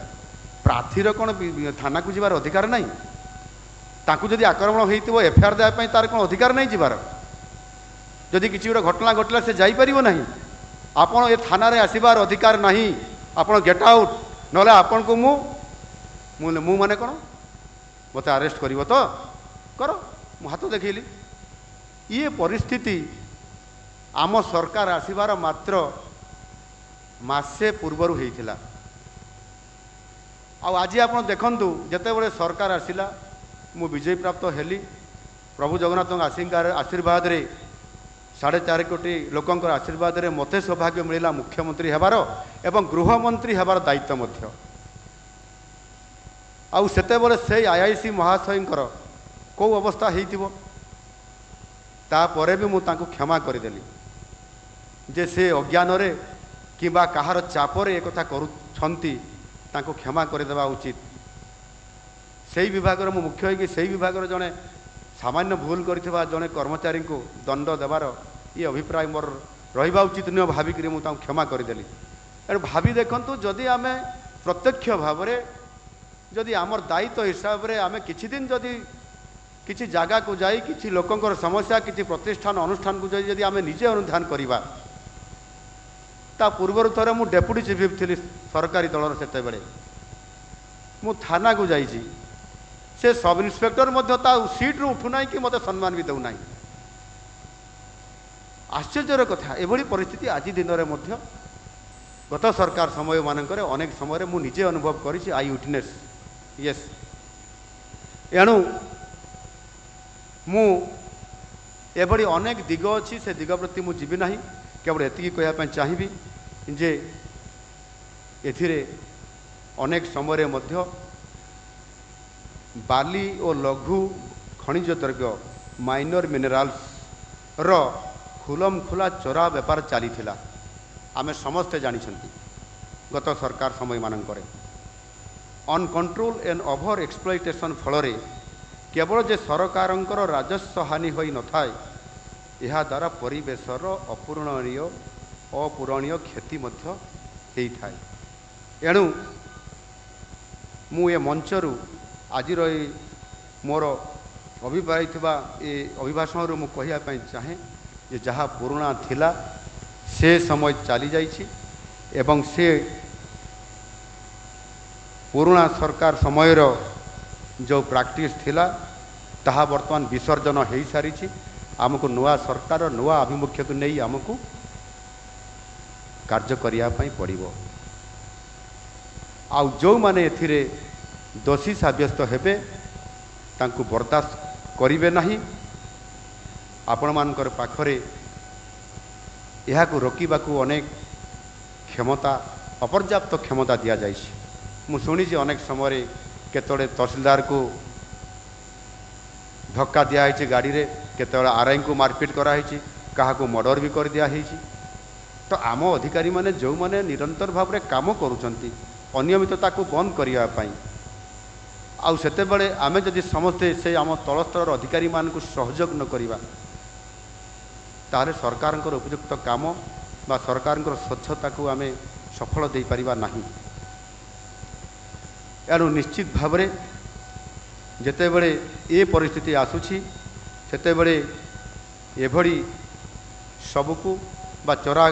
प्रार्थीर कौन थाना को जीवार अधिकार नहीं ताकू जदि आक्रमण होइतिबो एफआईआर देवाई तार कौन अधिकार नहीं जीवार जदि किसी गोटे घटना घटला से जापर ना आपण ए थाना रे आसबार अधिकार नहीं आपण गेट आउट ना आपण को मु माने कौन मत अरेस्ट कर तो कर मु हाथ देखली ये परिस्थिति आम सरकार आसबार मात्र मासे पूर्वर होइथिला आज आप देखु जितेबले सरकार आसिला मु विजय प्राप्त हेली प्रभु जगन्नाथ आशीर्वाद रे 4.5 कोटी लोकंकर आशीर्वाद रे मते सौभाग्य मिला मुख्यमंत्री हेबार एवं गृहमंत्री हेबार दायित्व मध्य आउ सेतेबले से आईआईसी महाशयंकर कौ अवस्था हेइतिबो तापरे भी मु तांको क्षमा करदेली जे से अज्ञान रे किबा कहार चापरे एक कथा करूछंती तांको क्षमा करदेवा उचित से विभाग मु मुख्य हो से विभाग जड़े सामान्य भूल करथिबा जड़े कर्मचारी को दंड देवार ये अभिप्राय मोर रहिबा उचित नुह भाविक मुझे क्षमा करदेली एणु भावी देखु जदि आम प्रत्यक्ष भाव में जदि आमर दायित्व हिसाब से आम किछि दिन जदि किछि जगह को जाई किछि लोकंकर समस्या किछि प्रतिष्ठान अनुष्ठान को जदि आम निजे अनुधान करवा ता पूर्वर थरे मु डेप्यूटी चीफ व्हिप थी सरकारी दलर सेते बेले मु थाना को जाइछि से सब इन्स्पेक्टर मध्य ता सीट रू उठुना कि मते सम्मान भी दउना आश्चर्यर कथा एभली परिस्थिति आज दिन में मध्य गत सरकार समय मानकर अनेक समय मु निजे अनुभव करिछि आई विटनेस यस एणु मु एभली अनेक दिग अच्छी से दिग प्रति मु जीवी नाही केवल एतिकी कहया चाहिए जे एथिरे अनेक समय मध्य बाली और लघु खनिज द्रव्य माइनर मिनराल्स रो खुलम खुला चोरा बेपार चली आमे समस्ते जानी गत सरकार समय मानकरे अनकंट्रोल एंड ओवर एक्सप्लॉइटेशन फल केवल जे सरकारंकर राजस्व हानि होई न थाए यह द्वारा परिवेशर अपूरणीय ଅପୂରଣୀୟ କ୍ଷତି ମଧ୍ୟ ହେଇଥାଏ। ଏଣୁ ମୁଁ ଏ ମଞ୍ଚରୁ ଆଜିର ଏ ମୋର ଅଭିପ୍ରାୟଥିବା ଏ ଅଭିଭାଷଣରୁ ମୁଁ କହିବା ପାଇଁ ଚାହେଁ ଯେ ଯାହା ପୁରୁଣା ଥିଲା ସେ ସମୟ ଚାଲିଯାଇଛି ଏବଂ ସେ ପୁରୁଣା ସରକାର ସମୟର ଯେଉଁ ପ୍ରାକ୍ଟିସ୍ ଥିଲା ତାହା ବର୍ତ୍ତମାନ ବିସର୍ଜନ ହୋଇସାରିଛି। ଆମକୁ ନୂଆ ସରକାର ନୂଆ ଆଭିମୁଖ୍ୟକୁ ନେଇ ଆମକୁ କାର୍ଯ୍ୟ କରିବା ପାଇଁ ପଡ଼ିବ। ଆଉ ଯେଉଁମାନେ ଏଥିରେ ଦୋଷୀ ସାବ୍ୟସ୍ତ ହେବେ ତାଙ୍କୁ ବରଦାସ୍ତ କରିବେ ନାହିଁ। ଆପଣମାନଙ୍କର ପାଖରେ ଏହାକୁ ରୋକିବାକୁ ଅନେକ କ୍ଷମତା ଅପର୍ଯ୍ୟାପ୍ତ କ୍ଷମତା ଦିଆଯାଇଛି। ମୁଁ ଶୁଣିଛି ଅନେକ ସମୟରେ କେତେବେଳେ ତହସିଲଦାରକୁ ଧକ୍କା ଦିଆହେଇଛି ଗାଡ଼ିରେ, କେତେବେଳେ ଆର୍ଆଇଙ୍କୁ ମାରପିଟ କରାହେଇଛି, କାହାକୁ ମର୍ଡର ବି କରିଦିଆହେଇଛି। ତ ଆମ ଅଧିକାରୀମାନେ ଯେଉଁମାନେ ନିରନ୍ତର ଭାବରେ କାମ କରୁଛନ୍ତି ଅନିୟମିତତାକୁ ବନ୍ଦ କରିବା ପାଇଁ, ଆଉ ସେତେବେଳେ ଆମେ ଯଦି ସମସ୍ତେ ସେ ଆମ ତଳସ୍ତରର ଅଧିକାରୀମାନଙ୍କୁ ସହଯୋଗ ନ କରିବା ତାହେଲେ ସରକାରଙ୍କର ଉପଯୁକ୍ତ କାମ ବା ସରକାରଙ୍କର ସ୍ୱଚ୍ଛତାକୁ ଆମେ ସଫଳ ଦେଇପାରିବା ନାହିଁ। ଏଣୁ ନିଶ୍ଚିତ ଭାବରେ ଯେତେବେଳେ ଏ ପରିସ୍ଥିତି ଆସୁଛି ସେତେବେଳେ ଏଭଳି ସବୁକୁ ବା ଚୋରା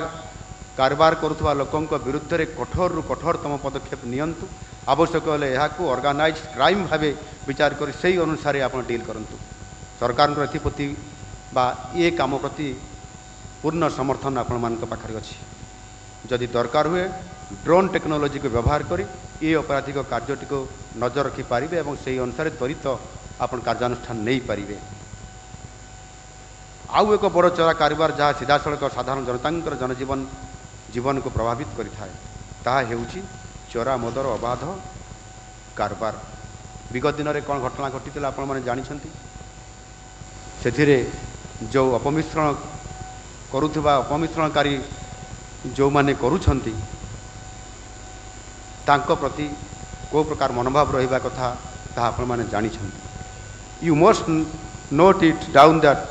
କାରବାର କରୁଥିବା ଲୋକଙ୍କ ବିରୁଦ୍ଧରେ କଠୋରରୁ କଠୋରତମ ପଦକ୍ଷେପ ନିଅନ୍ତୁ। ଆବଶ୍ୟକ ହେଲେ ଏହାକୁ ଅର୍ଗାନାଇଜ୍ କ୍ରାଇମ୍ ଭାବେ ବିଚାର କରି ସେହି ଅନୁସାରେ ଆପଣ ଡିଲ୍ କରନ୍ତୁ। ସରକାରଙ୍କର ଏଥିପ୍ରତି ବା ଏ କାମ ପ୍ରତି ପୂର୍ଣ୍ଣ ସମର୍ଥନ ଆପଣମାନଙ୍କ ପାଖରେ ଅଛି। ଯଦି ଦରକାର ହୁଏ ଡ୍ରୋନ୍ ଟେକ୍ନୋଲୋଜିକୁ ବ୍ୟବହାର କରି ଏ ଅପରାଧିକ କାର୍ଯ୍ୟଟିକୁ ନଜର ରଖିପାରିବେ ଏବଂ ସେହି ଅନୁସାରେ ତ୍ୱରିତ ଆପଣ କାର୍ଯ୍ୟାନୁଷ୍ଠାନ ନେଇପାରିବେ। ଆଉ ଏକ ବଡ଼ ଚୋରା କାରବାର ଯାହା ସିଧାସଳଖ ସାଧାରଣ ଜନତାଙ୍କର ଜୀବନକୁ ପ୍ରଭାବିତ କରିଥାଏ ତାହା ହେଉଛି ଚୋରା ମଦର ଅବାଧ କାରବାର। ବିଗତ ଦିନରେ କ'ଣ ଘଟଣା ଘଟିଥିଲା ଆପଣମାନେ ଜାଣିଛନ୍ତି। ସେଥିରେ ଯେଉଁ ଅପମିଶ୍ରଣକାରୀ ଯେଉଁମାନେ କରୁଛନ୍ତି ତାଙ୍କ ପ୍ରତି କେଉଁ ପ୍ରକାର ମନୋଭାବ ରହିବା କଥା ତାହା ଆପଣମାନେ ଜାଣିଛନ୍ତି। You must note it down that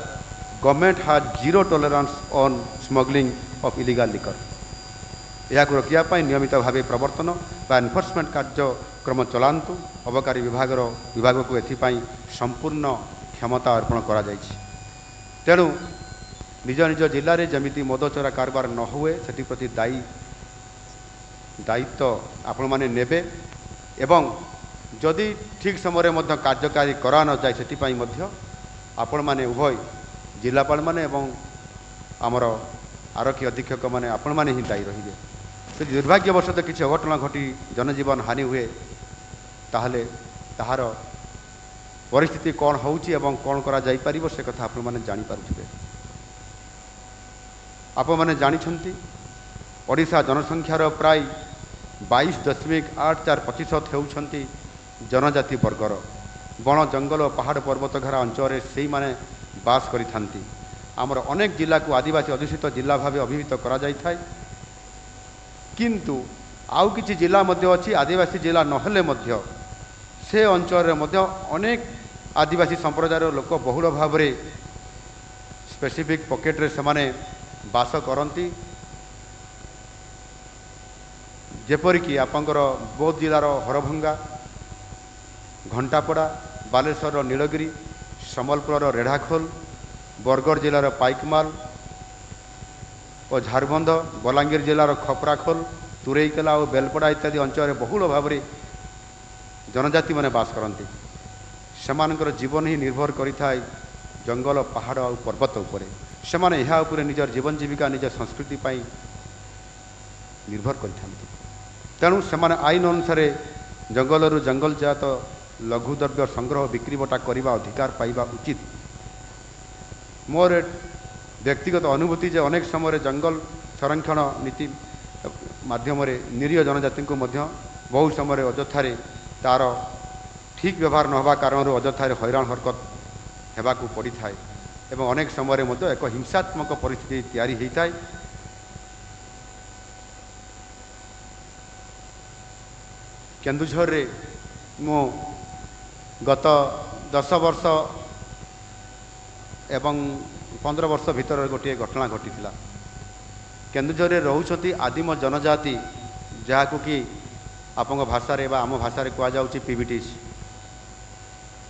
government has zero tolerance on smuggling of illegal liquor. ଏହାକୁ ରୋକିବା ପାଇଁ ନିୟମିତ ଭାବେ ପ୍ରବର୍ତ୍ତନ ବା ଏନଫୋର୍ସମେଣ୍ଟ କାର୍ଯ୍ୟକ୍ରମ ଚଳାନ୍ତୁ। ଅବକାରୀ ବିଭାଗକୁ ଏଥିପାଇଁ ସମ୍ପୂର୍ଣ୍ଣ କ୍ଷମତା ଅର୍ପଣ କରାଯାଇଛି। ତେଣୁ ନିଜ ନିଜ ଜିଲ୍ଲାରେ ଯେମିତି ମଦ ଚୋରା କାରବାର ନ ହୁଏ ସେଥିପ୍ରତି ଦାୟିତ୍ୱ ଆପଣମାନେ ନେବେ ଏବଂ ଯଦି ଠିକ୍ ସମୟରେ ମଧ୍ୟ କାର୍ଯ୍ୟକାରୀ କରାନଯାଏ ସେଥିପାଇଁ ମଧ୍ୟ ଆପଣମାନେ ଉଭୟ ଜିଲ୍ଲାପାଳମାନେ ଏବଂ ଆମର ଆରକ୍ଷୀ ଅଧୀକ୍ଷକମାନେ ଆପଣମାନେ ହିଁ ଦାୟୀ ରହିବେ। ଯଦି ଦୁର୍ଭାଗ୍ୟବଶତଃ କିଛି ଅଘଟଣା ଘଟି ଜନଜୀବନ ହାନି ହୁଏ ତାହେଲେ ତାହାର ପରିସ୍ଥିତି କ'ଣ ହେଉଛି ଏବଂ କ'ଣ କରାଯାଇପାରିବ ସେ କଥା ଆପଣମାନେ ଜାଣିପାରୁଥିବେ। ଆପଣମାନେ ଜାଣିଛନ୍ତି ଓଡ଼ିଶା ଜନସଂଖ୍ୟାର ପ୍ରାୟ 22.84% ହେଉଛନ୍ତି ଜନଜାତି ବର୍ଗର। ବଣ ଜଙ୍ଗଲ ପାହାଡ଼ ପର୍ବତ ଘେରା ଅଞ୍ଚଳରେ ସେଇମାନେ ବାସ କରିଥାନ୍ତି। ଆମର ଅନେକ ଜିଲ୍ଲାକୁ ଆଦିବାସୀ ଅଧ୍ୟୁଷିତ ଜିଲ୍ଲା ଭାବେ ଅଭିହିତ କରାଯାଇଥାଏ। କିନ୍ତୁ ଆଉ କିଛି ଜିଲ୍ଲା ମଧ୍ୟ ଅଛି ଆଦିବାସୀ ଜିଲ୍ଲା ନହେଲେ ମଧ୍ୟ ସେ ଅଞ୍ଚଳରେ ମଧ୍ୟ ଅନେକ ଆଦିବାସୀ ସମ୍ପ୍ରଦାୟର ଲୋକ ବହୁଳ ଭାବରେ ସ୍ପେସିଫିକ୍ ପକେଟରେ ସେମାନେ ବାସ କରନ୍ତି। ଯେପରିକି ଆପଣଙ୍କର ବୌଦ୍ଧ ଜିଲ୍ଲାର ହରଭଙ୍ଗା, ଘଣ୍ଟାପଡ଼ା, ବାଲେଶ୍ୱରର ନୀଳଗିରି, ସମ୍ବଲପୁରର ରେଢ଼ାଖୋଲ, ବରଗଡ଼ ଜିଲ୍ଲାର ପାଇକମାଲ ଓ ଝାରବନ୍ଧ, ବଲାଙ୍ଗୀର ଜିଲ୍ଲାର ଖପରାଖୋଲ, ତୁରେଇକେଲା ଓ ବେଲପଡ଼ା ଇତ୍ୟାଦି ଅଞ୍ଚଳରେ ବହୁଳ ଭାବରେ ଜନଜାତିମାନେ ବାସ କରନ୍ତି। ସେମାନଙ୍କର ଜୀବନ ହିଁ ନିର୍ଭର କରିଥାଏ ଜଙ୍ଗଲ, ପାହାଡ଼ ଆଉ ପର୍ବତ ଉପରେ। ସେମାନେ ଏହା ଉପରେ ନିଜର ଜୀବନ ଜୀବିକା ନିଜ ସଂସ୍କୃତି ପାଇଁ ନିର୍ଭର କରିଥାନ୍ତି। ତେଣୁ ସେମାନେ ଆଇନ ଅନୁସାରେ ଜଙ୍ଗଲରୁ ଜଙ୍ଗଲଜାତ ଲଘୁଦ୍ରବ୍ୟ ସଂଗ୍ରହ ବିକ୍ରିବଟା କରିବା ଅଧିକାର ପାଇବା ଉଚିତ। ମୋର ବ୍ୟକ୍ତିଗତ ଅନୁଭୂତି ଯେ ଅନେକ ସମୟରେ ଜଙ୍ଗଲ ସଂରକ୍ଷଣ ନୀତି ମାଧ୍ୟମରେ ନିରୀହ ଜନଜାତିଙ୍କୁ ମଧ୍ୟ ବହୁ ସମୟରେ ଅଯଥାରେ ତା'ର ଠିକ୍ ବ୍ୟବହାର ନ ହେବା କାରଣରୁ ଅଯଥାରେ ହଇରାଣ ହରକତ ହେବାକୁ ପଡ଼ିଥାଏ ଏବଂ ଅନେକ ସମୟରେ ମଧ୍ୟ ଏକ ହିଂସାତ୍ମକ ପରିସ୍ଥିତି ତିଆରି ହୋଇଥାଏ। କେନ୍ଦୁଝରରେ ମୁଁ ଗତ 10 ବର୍ଷ ଏବଂ 15 ବର୍ଷ ଭିତରେ ଗୋଟିଏ ଘଟଣା ଘଟିଥିଲା। केन्दुझर रोचती आदिम जनजाति जहाँ कि आपण भाषा आम भाषा कहुच्छी पीबीटीज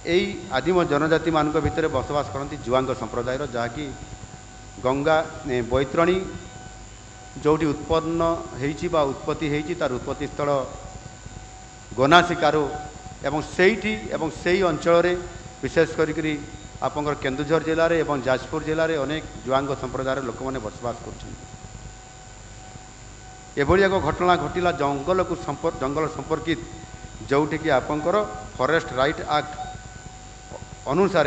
यही आदिम जनजाति मान भितर बसवास करती जुआंग संप्रदायर जहाँकि गंगा बैतरणी जोटी उत्पन्न होती उत्पत्ति होती तार उत्पत्ति स्थल गोनाशिकारु एवं से अंचल विशेष करी आपंकर केन्दुझर जिले में जाजपुर जिले में अनेक जुआंग संप्रदायर लोक मैंने बसवास कर एभली एक घटना घटिला जंगल को जंगल संपर्कित जोटि कि आपंकर फॉरेस्ट राइट एक्ट अनुसार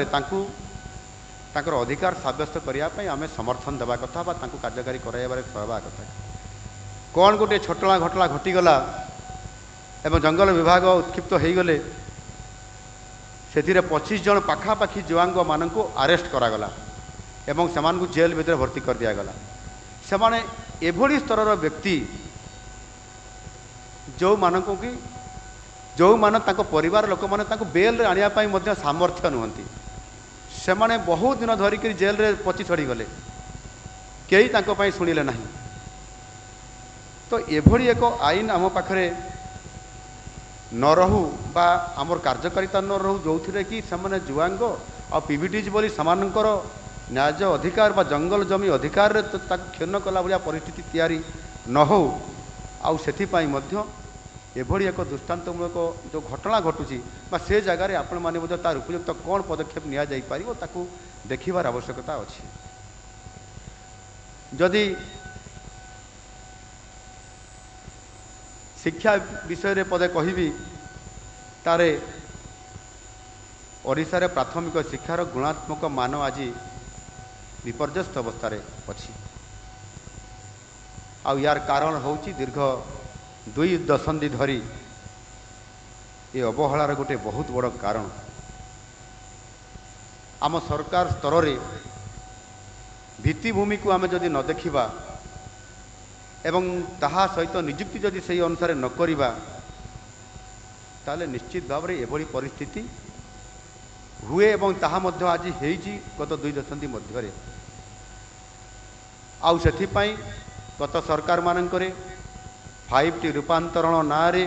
तांकर अधिकार सब्यस्त करने आम समर्थन देवा कथा कार्यकारी कराइबार कहवा कथा कौन गोटे छोटला घटना घटीगला एवं जंगल विभाग उत्क्षिप्त हो गले से 25 जन पाखापाखि जुआंग मानक अरेस्ट करागला एवं से जेल भितर भर्ती कर दिगला से माने एभली स्तर व्यक्ति जो मानक कि जो मान परिवार लोक मैंने बेल आने सामर्थ्य नुहति से माने बहुत दिन धरिक जेल रे पची छड़ी गले कई शुणिले ना तो एभली एक आईन आम पाखरे न रहू बा आमर कार्यकारिता न रहू जो थे कि से जुआंग आ पीबीटीज बोली समानकर न्याय अधिकार बा जंगल जमी अधिकार क्षुण्ण कला भाया परिस्थिति तैयारी न हो आउ सेथिपाई मध्य एभली एक दृष्टांतमूलक जो घटना घटुची से जगार आपण मैंने तार उपयुक्त कौन पदक्षेप नि जापर देखिबार आवश्यकता अच्छी जदि शिक्षा विषय रे पदे कहबी तारे ओडिशा प्राथमिक शिक्षार गुणात्मक मान आज विपर्यस्त अवस्था अच्छी आ यार कारण होची दीर्घ 2 दशंधि धरी ये अवहेलार गोटे बहुत बड़ कारण आम सरकार स्तर रे भित्तिभूमि को आम जदि न देखिबा एवं ताहा सहित नियुक्ति जदि से अनुसार न करिबा ताले निश्चित भाव में एभली परिस्थिति हुए एवं ताहा मध्य आज हेइची गत 2 दशंधि मध्य आउ सेथिपाई गत सरकार मानकरे 5T रूपांतरण नारे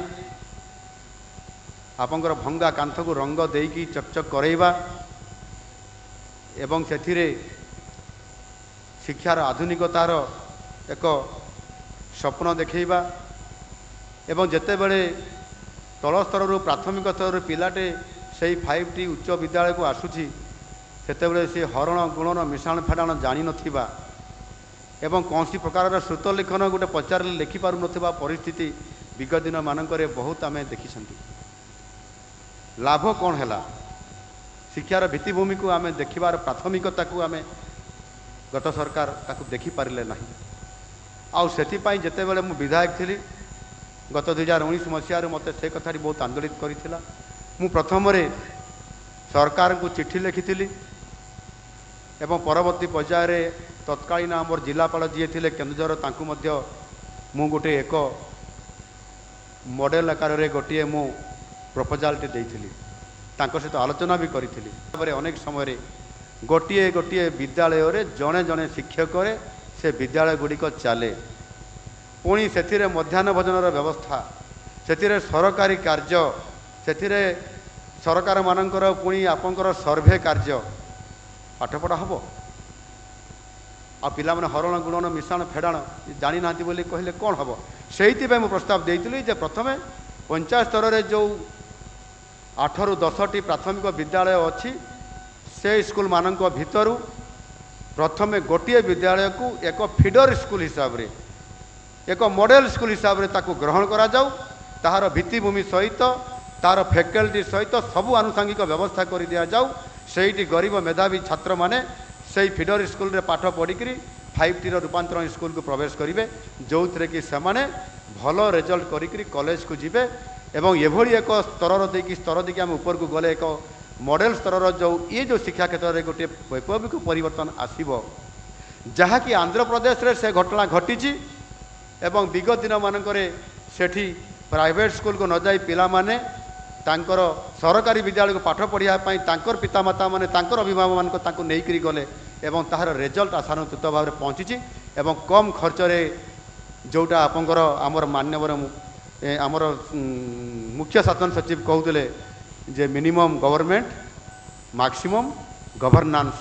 आपंकर भंगा कांथ को रंग देकी चकचक करैबा एवं सेथिरे शिक्षार आधुनिकतार एक स्वप्न देखैबा एवं जेते बेले तल स्तर प्राथमिक स्तर पिलाटे से 5T उच्च विद्यालय को आसुची सेते बेले से हरण गुणन मिशाण फेडाण जानी नथिबा एवं कौन सी प्रकार श्रुत लेखन गोटे पचार लिखिपार नथिबा परिस्थिति विगत दिन मानकरे बहुत आम देखी लाभ कौन है शिक्षार भित्तिभूमि को आम देखिबार प्राथमिकता को आम गत सरकार ताकू देखी पारिले नहीं आउ सेथिपाई जेते बेले मु विधायक थी गत 2019 मसीह मते से कथा बहुत आंदोलित करिथिला मु प्रथम सरकार को चिट्ठी लिखी एवं परवर्ती पर्यायर तत्कालीन आमर जिलापाल जी थे केन्दुझर तांकु मध्य मु गोटे एक मॉडल आकार रे गोटे मु प्रपोजाल टे देइथिली तांको सहित आलोचना भी करी अनेक समय गोटे गोटे विद्यालय रे जड़े जड़े शिक्षक से विद्यालय गुड़िक चले पुणी से मध्याह्न भोजन व्यवस्था से सरकारी कार्य से सरकार मानकर पुणी आपंकर सर्वे कार्य पाठपढ़ा हम आ पिला माने हरण गुणन मिशाण फेडाण जानी ना बोली कहले कौन हम से मुझे प्रस्ताव देती जे प्रथमे पंचायत स्तर में जो 8 ରୁ 10ଟି प्राथमिक विद्यालय अच्छी से स्कूल मानक भितरु प्रथमे गोटे विद्यालय को एक फीडर स्कूल हिसाब रे एक मॉडल स्कूल हिसाब रे ताकू ग्रहण करा जाऊ ताहार भित्तिभूमि सहित तार फैकल्टी सहित सबू आनुषंगिक व्यवस्था कर दिया जाऊ सेठी गरीब मेधावी छात्र माने से फीडर स्कूल रे पाठ पढ़िक 5T रूपांतरण स्कूल को प्रवेश करेंगे जो थे कि सेमाने भल रिजल्ट करी कॉलेज को जीवे एवं एभली एक स्तर देखिए आम ऊपर को गले एक मॉडल स्तर जो ये जो शिक्षा क्षेत्र में गोटे वैप्लविक परिवर्तन आसब जहाँकि आंध्र प्रदेश रे से घटना घटी एवं विगत दिन मानक सेठी प्राइवेट स्कूल को न जाई पिला माने तांकर सरकारी विद्यालय को पाठ पढ़ाई तांकर पितामाता माने तांकर अभिभावक मान नहीं गले एवं ताहार रिजल्ट आशानुरूप भाव में पहुँची ଏବଂ କମ୍ ଖର୍ଚ୍ଚରେ ଯେଉଁଟା ଆପଣଙ୍କର ଆମର ମାନ୍ୟବର ଆମର ମୁଖ୍ୟ ଶାସନ ସଚିବ କହୁଥିଲେ ଯେ ମିନିମମ୍ ଗଭର୍ଣ୍ଣମେଣ୍ଟ ମାକ୍ସିମମ୍ ଗଭର୍ଣ୍ଣାନ୍ସ,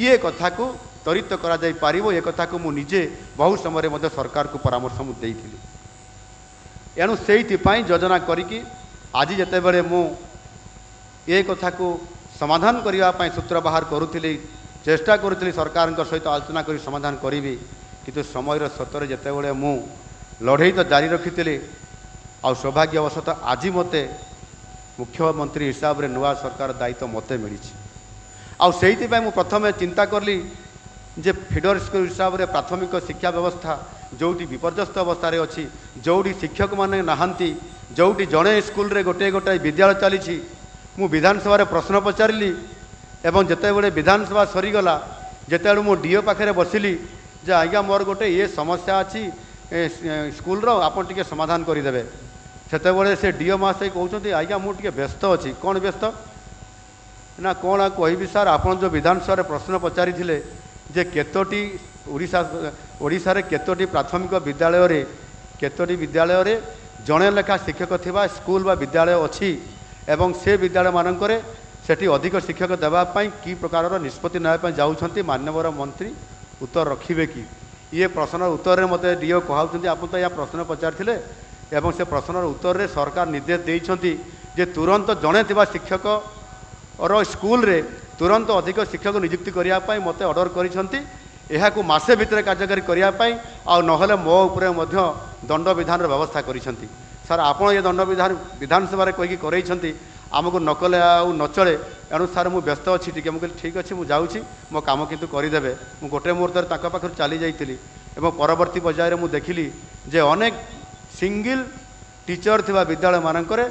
ଇଏ କଥାକୁ ତ୍ୱରିତ କରାଯାଇପାରିବ। ଏ କଥାକୁ ମୁଁ ନିଜେ ବହୁ ସମୟରେ ମଧ୍ୟ ସରକାରକୁ ପରାମର୍ଶ ମୁଁ ଦେଇଥିଲି। ଏଣୁ ସେଇଥିପାଇଁ ଯୋଜନା କରିକି ଆଜି ଯେତେବେଳେ ମୁଁ ଏ କଥାକୁ ସମାଧାନ କରିବା ପାଇଁ ସୂତ୍ର ବାହାର କରୁଥିଲି, ଚେଷ୍ଟା କରୁଥିଲି ସରକାରଙ୍କ ସହିତ ଆଲୋଚନା କରି ସମାଧାନ କରିବି, କିନ୍ତୁ ସମୟର ସ୍ରୋତରେ ଯେତେବେଳେ ମୁଁ ଲଢ଼େଇ ତ ଜାରି ରଖିଥିଲି, ଆଉ ସୌଭାଗ୍ୟବଶତଃ ଆଜି ମୋତେ ମୁଖ୍ୟମନ୍ତ୍ରୀ ହିସାବରେ ନୂଆ ସରକାର ଦାୟିତ୍ୱ ମୋତେ ମିଳିଛି। ଆଉ ସେଇଥିପାଇଁ ମୁଁ ପ୍ରଥମେ ଚିନ୍ତା କଲି ଯେ ଫିଡର ସ୍କୁଲ ହିସାବରେ ପ୍ରାଥମିକ ଶିକ୍ଷା ବ୍ୟବସ୍ଥା ଯେଉଁଠି ବିପର୍ଯ୍ୟସ୍ତ ଅବସ୍ଥାରେ ଅଛି, ଯେଉଁଠି ଶିକ୍ଷକମାନେ ନାହାନ୍ତି, ଯେଉଁଠି ଜଣେ ସ୍କୁଲରେ ଗୋଟିଏ ଗୋଟାଏ ବିଦ୍ୟାଳୟ ଚାଲିଛି, ମୁଁ ବିଧାନସଭାରେ ପ୍ରଶ୍ନ ପଚାରିଲି ଏବଂ ଯେତେବେଳେ ବିଧାନସଭା ସରିଗଲା, ଯେତେବେଳେ ମୁଁ ଡିଓ ପାଖରେ ବସିଲି ଯେ ଆଜ୍ଞା ମୋର ଗୋଟେ ଇଏ ସମସ୍ୟା ଅଛି ସ୍କୁଲର, ଆପଣ ଟିକେ ସମାଧାନ କରିଦେବେ। ସେତେବେଳେ ସେ ଡିଓ ମହାଶୟ କହୁଛନ୍ତି ଆଜ୍ଞା ମୁଁ ଟିକେ ବ୍ୟସ୍ତ ଅଛି। କ'ଣ ବ୍ୟସ୍ତ ନା କ'ଣ କହିବି ସାର୍, ଆପଣ ଯେଉଁ ବିଧାନସଭାରେ ପ୍ରଶ୍ନ ପଚାରିଥିଲେ ଯେ କେତୋଟି ଓଡ଼ିଶାରେ କେତୋଟି ପ୍ରାଥମିକ ବିଦ୍ୟାଳୟରେ ଜଣେ ଲେଖା ଶିକ୍ଷକ ଥିବା ସ୍କୁଲ ବା ବିଦ୍ୟାଳୟ ଅଛି ଏବଂ ସେ ବିଦ୍ୟାଳୟମାନଙ୍କରେ ସେଠି ଅଧିକ ଶିକ୍ଷକ ଦେବା ପାଇଁ କି ପ୍ରକାରର ନିଷ୍ପତ୍ତି ନେବା ପାଇଁ ଯାଉଛନ୍ତି, ମାନ୍ୟବର ମନ୍ତ୍ରୀ ଉତ୍ତର ରଖିବେ କି? ଇଏ ପ୍ରଶ୍ନର ଉତ୍ତରରେ ମୋତେ ଡିଓ କହୁଛନ୍ତି ଆପଣ ତ ଏହା ପ୍ରଶ୍ନ ପଚାରିଥିଲେ ଏବଂ ସେ ପ୍ରଶ୍ନର ଉତ୍ତରରେ ସରକାର ନିର୍ଦ୍ଦେଶ ଦେଇଛନ୍ତି ଯେ ତୁରନ୍ତ ଜଣେ ଥିବା ଶିକ୍ଷକର ସ୍କୁଲରେ ତୁରନ୍ତ ଅଧିକ ଶିକ୍ଷକ ନିଯୁକ୍ତି କରିବା ପାଇଁ ମୋତେ ଅର୍ଡ଼ର କରିଛନ୍ତି। ଏହାକୁ ମାସେ ଭିତରେ କାର୍ଯ୍ୟକାରୀ କରିବା ପାଇଁ, ଆଉ ନହେଲେ ମୋ ଉପରେ ମଧ୍ୟ ଦଣ୍ଡବିଧାନର ବ୍ୟବସ୍ଥା କରିଛନ୍ତି। ସାର୍ ଆପଣ ଏ ଦଣ୍ଡବିଧାନ ବିଧାନସଭାରେ କହିକି କରେଇଛନ୍ତି, ଆମକୁ ନ କଲେ ଆଉ ନ ଚଳେ। ଏଣୁ ସାର୍ ମୁଁ ବ୍ୟସ୍ତ ଅଛି ଟିକେ। ମୁଁ କହିଲି ଠିକ୍ ଅଛି ମୁଁ ଯାଉଛି, ମୋ କାମ କିନ୍ତୁ କରିଦେବେ। ମୁଁ ଗୋଟେ ମୁହୂର୍ତ୍ତରେ ତାଙ୍କ ପାଖରୁ ଚାଲି ଯାଇଥିଲି ଏବଂ ପରବର୍ତ୍ତୀ ପର୍ଯ୍ୟାୟରେ ମୁଁ ଦେଖିଲି ଯେ ଅନେକ ସିଙ୍ଗିଲ୍ ଟିଚର ଥିବା ବିଦ୍ୟାଳୟମାନଙ୍କରେ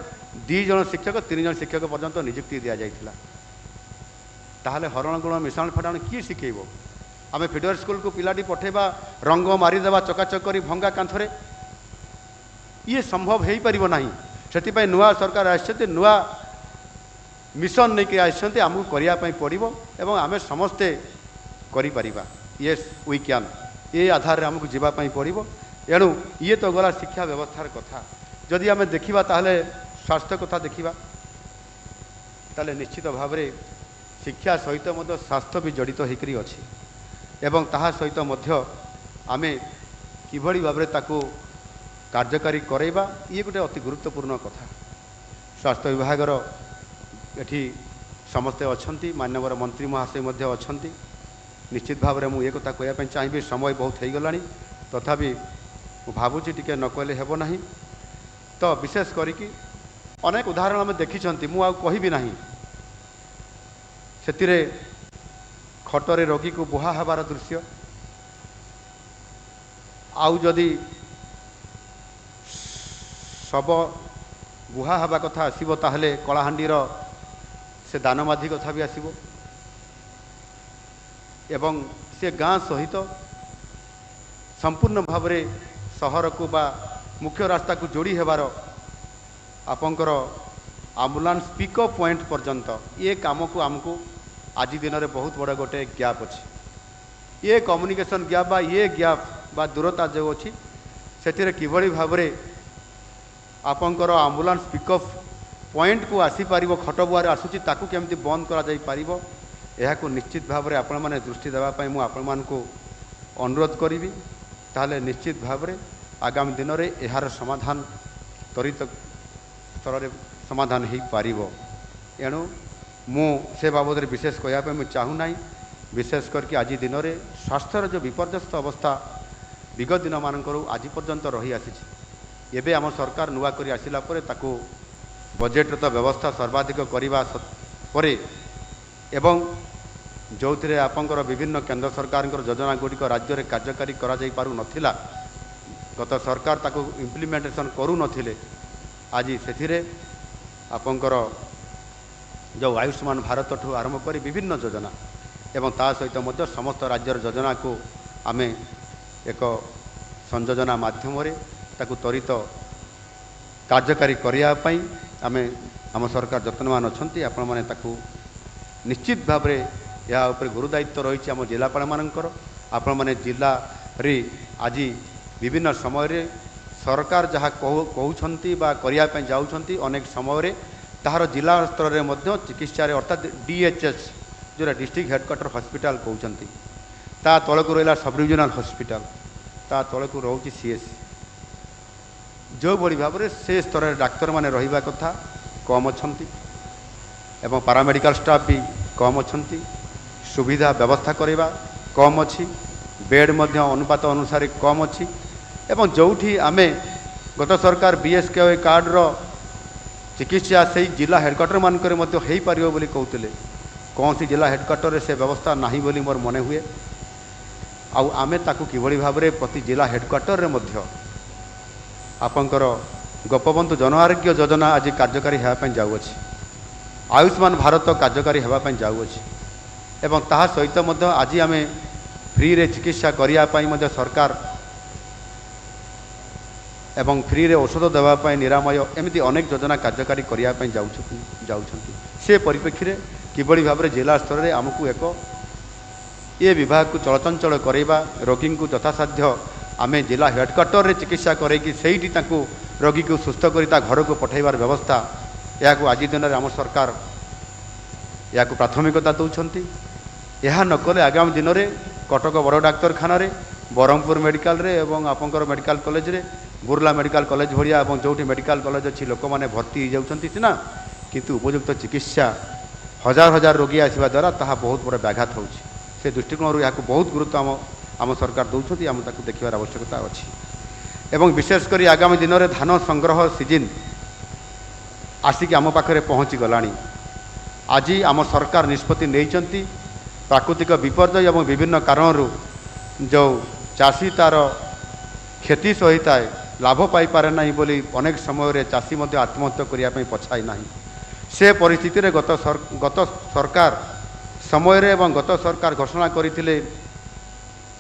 2 ଜଣ ଶିକ୍ଷକ 3 ଜଣ ଶିକ୍ଷକ ପର୍ଯ୍ୟନ୍ତ ନିଯୁକ୍ତି ଦିଆଯାଇଥିଲା। ତାହେଲେ ହରଣ ଗୁଣ ମିଶାଣ ଫଟାଣ କିଏ ଶିଖେଇବ? ଆମେ ଫିଡର ସ୍କୁଲକୁ ପିଲାଟି ପଠାଇବା, ରଙ୍ଗ ମାରିଦେବା ଚକାଚକ କରି ଭଙ୍ଗା କାନ୍ଥରେ, ଇଏ ସମ୍ଭବ ହୋଇପାରିବ ନାହିଁ। ସେଥିପାଇଁ ନୂଆ ସରକାର ଆସିଛନ୍ତି, ନୂଆ ମିଶନ ନେଇକି ଆସିଛନ୍ତି, ଆମକୁ କରିବା ପାଇଁ ପଡ଼ିବ ଏବଂ ଆମେ ସମସ୍ତେ କରିପାରିବା। ୟେସ୍ ୱି କ୍ୟାନ୍, ଏ ଆଧାରରେ ଆମକୁ ଯିବା ପାଇଁ ପଡ଼ିବ। ଏଣୁ ଇଏ ତ ଗଲା ଶିକ୍ଷା ବ୍ୟବସ୍ଥାର କଥା। ଯଦି ଆମେ ଦେଖିବା ତାହେଲେ ସ୍ୱାସ୍ଥ୍ୟ କଥା ଦେଖିବା, ତାହେଲେ ନିଶ୍ଚିତ ଭାବରେ ଶିକ୍ଷା ସହିତ ମଧ୍ୟ ସ୍ୱାସ୍ଥ୍ୟ ବି ଜଡ଼ିତ ହୋଇକରି ଅଛି ଏବଂ ତାହା ସହିତ ମଧ୍ୟ ଆମେ କିଭଳି ଭାବରେ ତାକୁ କାର୍ଯ୍ୟକାରୀ କରାଇବା, ଇଏ ଗୋଟେ ଅତି ଗୁରୁତ୍ୱପୂର୍ଣ୍ଣ କଥା। ସ୍ୱାସ୍ଥ୍ୟ ବିଭାଗର ଏଠି ସମସ୍ତେ ଅଛନ୍ତି, ମାନ୍ୟବର ମନ୍ତ୍ରୀ ମହାଶୟ ମଧ୍ୟ ଅଛନ୍ତି। ନିଶ୍ଚିତ ଭାବରେ ମୁଁ ଏ କଥା କହିବା ପାଇଁ ଚାହିଁବି, ସମୟ ବହୁତ ହୋଇଗଲାଣି, ତଥାପି ମୁଁ ଭାବୁଛି ଟିକେ ନ କହିଲେ ହେବ ନାହିଁ। ତ ବିଶେଷ କରିକି ଅନେକ ଉଦାହରଣ ଆମେ ଦେଖିଛନ୍ତି, ମୁଁ ଆଉ କହିବି ନାହିଁ। ସେଥିରେ ଖଟରେ ରୋଗୀକୁ ବୁହା ହେବାର ଦୃଶ୍ୟ, ଆଉ ଯଦି ଶବ ବୁହା ହେବା କଥା ଆସିବ ତାହେଲେ କଳାହାଣ୍ଡିର ସେ ଦାନମାଝି କଥା ବି ଆସିବ ଏବଂ ସେ ଗାଁ ସହିତ ସମ୍ପୂର୍ଣ୍ଣ ଭାବରେ ସହରକୁ ବା ମୁଖ୍ୟ ରାସ୍ତାକୁ ଯୋଡ଼ି ହେବାର ଆପଣଙ୍କର ଆମ୍ବୁଲାନ୍ସ ପିକଅପ୍ ପଏଣ୍ଟ ପର୍ଯ୍ୟନ୍ତ ଏ କାମକୁ ଆମକୁ ଆଜି ଦିନରେ ବହୁତ ବଡ଼ ଗୋଟେ ଗ୍ୟାପ୍ ଅଛି। ଏ କମ୍ୟୁନିକେସନ୍ ଗ୍ୟାପ୍ ବା ଏ ଗ୍ୟାପ୍ ବା ଦୂରତା ଯେଉଁ ଅଛି, ସେଥିରେ କିଭଳି ଭାବରେ ଆପଣଙ୍କର ଆମ୍ବୁଲାନ୍ସ ପିକଅପ୍ ପଏଣ୍ଟକୁ ଆସିପାରିବ, ଖଟବୁଆରେ ଆସୁଛି ତାକୁ କେମିତି ବନ୍ଦ କରାଯାଇପାରିବ, ଏହାକୁ ନିଶ୍ଚିତ ଭାବରେ ଆପଣମାନେ ଦୃଷ୍ଟି ଦେବା ପାଇଁ ମୁଁ ଆପଣମାନଙ୍କୁ ଅନୁରୋଧ କରିବି। ତାହେଲେ ନିଶ୍ଚିତ ଭାବରେ ଆଗାମୀ ଦିନରେ ଏହାର ସମାଧାନ ତ୍ୱରିତ ସ୍ତରରେ ସମାଧାନ ହୋଇପାରିବ। ଏଣୁ ମୁଁ ସେ ବାବଦରେ ବିଶେଷ କହିବା ପାଇଁ ମୁଁ ଚାହୁଁନାହିଁ। ବିଶେଷ କରିକି ଆଜି ଦିନରେ ସ୍ୱାସ୍ଥ୍ୟର ଯେଉଁ ବିପର୍ଯ୍ୟସ୍ତ ଅବସ୍ଥା ବିଗତ ଦିନମାନଙ୍କରୁ ଆଜି ପର୍ଯ୍ୟନ୍ତ ରହିଆସିଛି, ଏବେ ଆମ ସରକାର ନୂଆ କରି ଆସିଲା ପରେ ତାକୁ ବଜେଟ୍ର ତ ବ୍ୟବସ୍ଥା ସର୍ବାଧିକ କରିବା ପରେ ଏବଂ ଯେଉଁଥିରେ ଆପଣଙ୍କର ବିଭିନ୍ନ କେନ୍ଦ୍ର ସରକାରଙ୍କର ଯୋଜନା ଗୁଡ଼ିକ ରାଜ୍ୟରେ କାର୍ଯ୍ୟକାରୀ କରାଯାଇପାରୁନଥିଲା, ଗତ ସରକାର ତାକୁ ଇମ୍ପ୍ଲିମେଣ୍ଟେସନ୍ କରୁନଥିଲେ, ଆଜି ସେଥିରେ ଆପଣଙ୍କର ଯେଉଁ ଆୟୁଷ୍ମାନ ଭାରତଠୁ ଆରମ୍ଭ କରି ବିଭିନ୍ନ ଯୋଜନା ଏବଂ ତା ସହିତ ମଧ୍ୟ ସମସ୍ତ ରାଜ୍ୟର ଯୋଜନାକୁ ଆମେ ଏକ ସଂଯୋଜନା ମାଧ୍ୟମରେ ତାକୁ ତ୍ୱରିତ କାର୍ଯ୍ୟକାରୀ କରିବା ପାଇଁ ଆମ ସରକାର ଯତ୍ନବାନ ଅଛନ୍ତି। ଆପଣମାନେ ତାକୁ ନିଶ୍ଚିତ ଭାବରେ ଏହା ଉପରେ ଗୁରୁଦାୟିତ୍ୱ ରହିଛି ଆମ ଜିଲ୍ଲାପାଳମାନଙ୍କର। ଆପଣମାନେ ଜିଲ୍ଲା रे आज विभिन्न समय सरकार जहाँ कहते करने जाऊँच अनेक समय ताହାର जिला स्तर में चिकित्सा अर्थात DHS जोरा डिस्ट्रिक्ट हेडक्वार्टर हॉस्पिटल कहते ता तलक रहा सब डिविजनल हॉस्पिटल ता तलक रोचे CS जो बड़ी भाव में से स्तर में डाक्तर माने रहिबा कथा कम अच्छी एवं पारामेडिकल स्टाफ भी कम अच्छी सुविधा व्यवस्था करवा कम अच्छी बेड मध्य अनुपात अनुसार कम अच्छी एवं जोठी आमे गत सरकार BSK कार्ड रो चिकित्सा से जिला हेडक्वार्टर मानक हो पार बोली कहते कौन सी जिला हेडक्वार्टर से व्यवस्था नहीं बोली मोर मन हुए आउ आमे ताकू किभली भाव में प्रति जिला हेडक्वार्टर रे मध्य आपंकर गोपबंधु जन आरोग्य योजना आज कार्यकारी होगापी जाऊँच आयुष्मान भारत कार्यकारी होगापी जाऊँच एवं ताहा सहित आज आमे फ्री रे चिकित्सा करने सरकार एवं फ्री रे औषध देवाई निरामय एमती अनेक योजना कार्यकारी करने जाऊँच से परिप्रेक्षी में किभली भाव में जिला स्तर में आमको एक ये विभाग को चलचंचल करवा रोगी को यथासाध्य आमे जिला हेडक्वार्टर रे चिकित्सा करके सही रोगी को सुस्थ कर घर को पठाइबार व्यवस्था या आज दिन में आम सरकार या प्राथमिकता दौरान यह नकले आगामी दिन में कटक बड़ डाक्तरखाना ब्रह्मपुर मेडिकल रे एवं आपंकर मेडिकल कॉलेज रे बुर्ला मेडिकल कॉलेज भाया और जो मेडिकल कॉलेज अच्छी लोक मैंने भर्ती हो जाती सीना किंतु उपयुक्त चिकित्सा हजार हजार रोगी आसवा द्वारा ताहा बहुत बड़ा व्याघात होची से दृष्टिकोण यहाँ बहुत गुरुत्व आम सरकार दौरान आम ताकू देखार आवश्यकता अच्छी एवं विशेषकर आगामी दिन में धान संग्रह सीजन आसिक आम पाखे पहुँची गला आज आम सरकार निष्पत्ति नहीं प्राकृतिक विपर्यय और विभिन्न कारणों जो चाषी तार क्षति सही था लाभ पाई पारे ना बोली अनेक समय चाषी आत्महत्या करने पछाई ना से परिस्थिति रे गत सरकार समय रे एवं गत सरकार घोषणा करथिले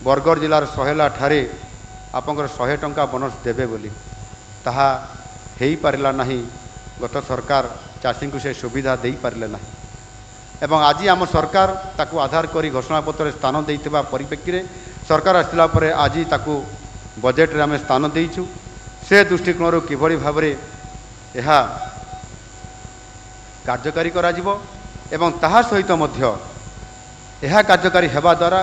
बरगढ़ जिलार सहेला ठारे आपंकर 100 टंका बोनस देवे बोली ताहा हेई पारिला नहीं गत सरकार चाषी को से सुविधा दे पारिले नहीं एवं आज आम सरकार ताकू आधार करी घोषणा पत्र स्थान देइथिबा परिप्रेक्षी रे सरकार आसला परे आज ताकू बजेट रे आमे स्थान देइछु से दृष्टिकोण किभली भाव में यह कार्यकारी करा जिवो एवं ताहा सहित मध्य यह कार्यकारी हेबा द्वारा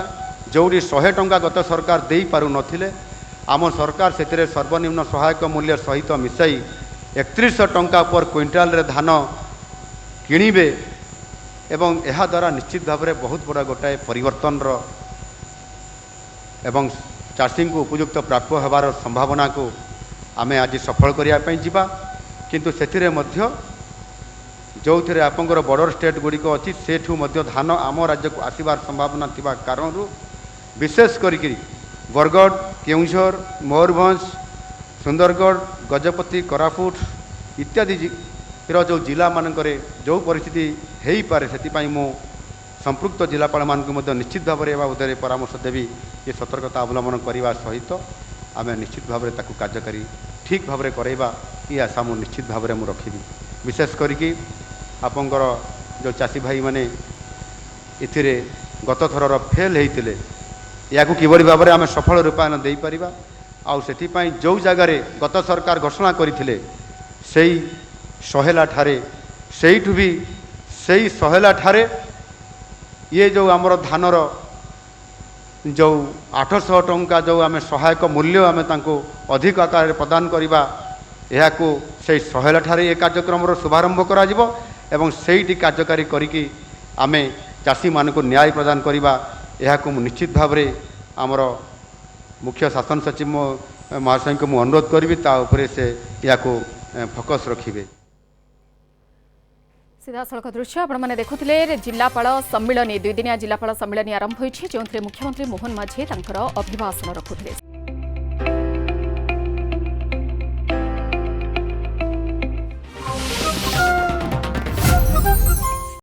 जोड़ी 100 टंका गत सरकार दे पारु नथिले आम सरकार से सर्वनिम्न सहायक मूल्य सहित मिसाई 3100 टंका पर क्विंटाल रे धान किणिबे एवं यह द्वारा निश्चित भाव में बहुत बड़ा गोटाए परिवर्तन एवं चाषी को उपयुक्त प्राप्त होबार संभावना को आमे आज सफल करने जावा किंतु से जो थे आपंकर बॉर्डर स्टेट गुड़िक अच्छी सेठू धान आम राज्य को आसबार संभावना थिबा कारण विशेष करी बरगढ़ केउझर मयूरभंज सुंदरगढ़ गजपति कोरापुट इत्यादि जो जिला मानक जो परिस्थिति हो पारे से मु संपृक्त जिलापाल मानक निश्चित भाव में उदय परामर्श देवी ये सतर्कता अवलंबन करने सहित आम निश्चित भाव में कार्यकारी ठीक भाव में करवा ये आशा मु निश्चित भाव में रखी विशेष करी आपंकर जो चाषी भाई माने इथिरे गत थरर फेल होते या किभली भाव में आम सफल रूपायन दे पारिबा आउ सेथिपाई जो जगार गत सरकार घोषणा करथिले सेई सहेला ठारे सेठू भी सेई सहेला ठारे ये जो आमर धानर जो 800 टंका जो आम सहायक मूल्य आम अधिक आकार प्रदान करवा यह से सहेला ठारे ये कार्यक्रम शुभारंभ करा जिवो एवं सेठी कार्यकारी करिकी आमे चाषी मानक न्याय प्रदान करवा यह निश्चित भाव में आमर मुख्य शासन सचिव महाशय को मुझे अनुरोध करी से या फोकस रखिए। सीधा सड़क दृश्य आपने देखुले जिलापाल सम्मिलनी 2 दिनिया जिलापाल सम्मिलनी आरंभ होती जो मुख्यमंत्री मोहन माझी अभिभाषण रखुले।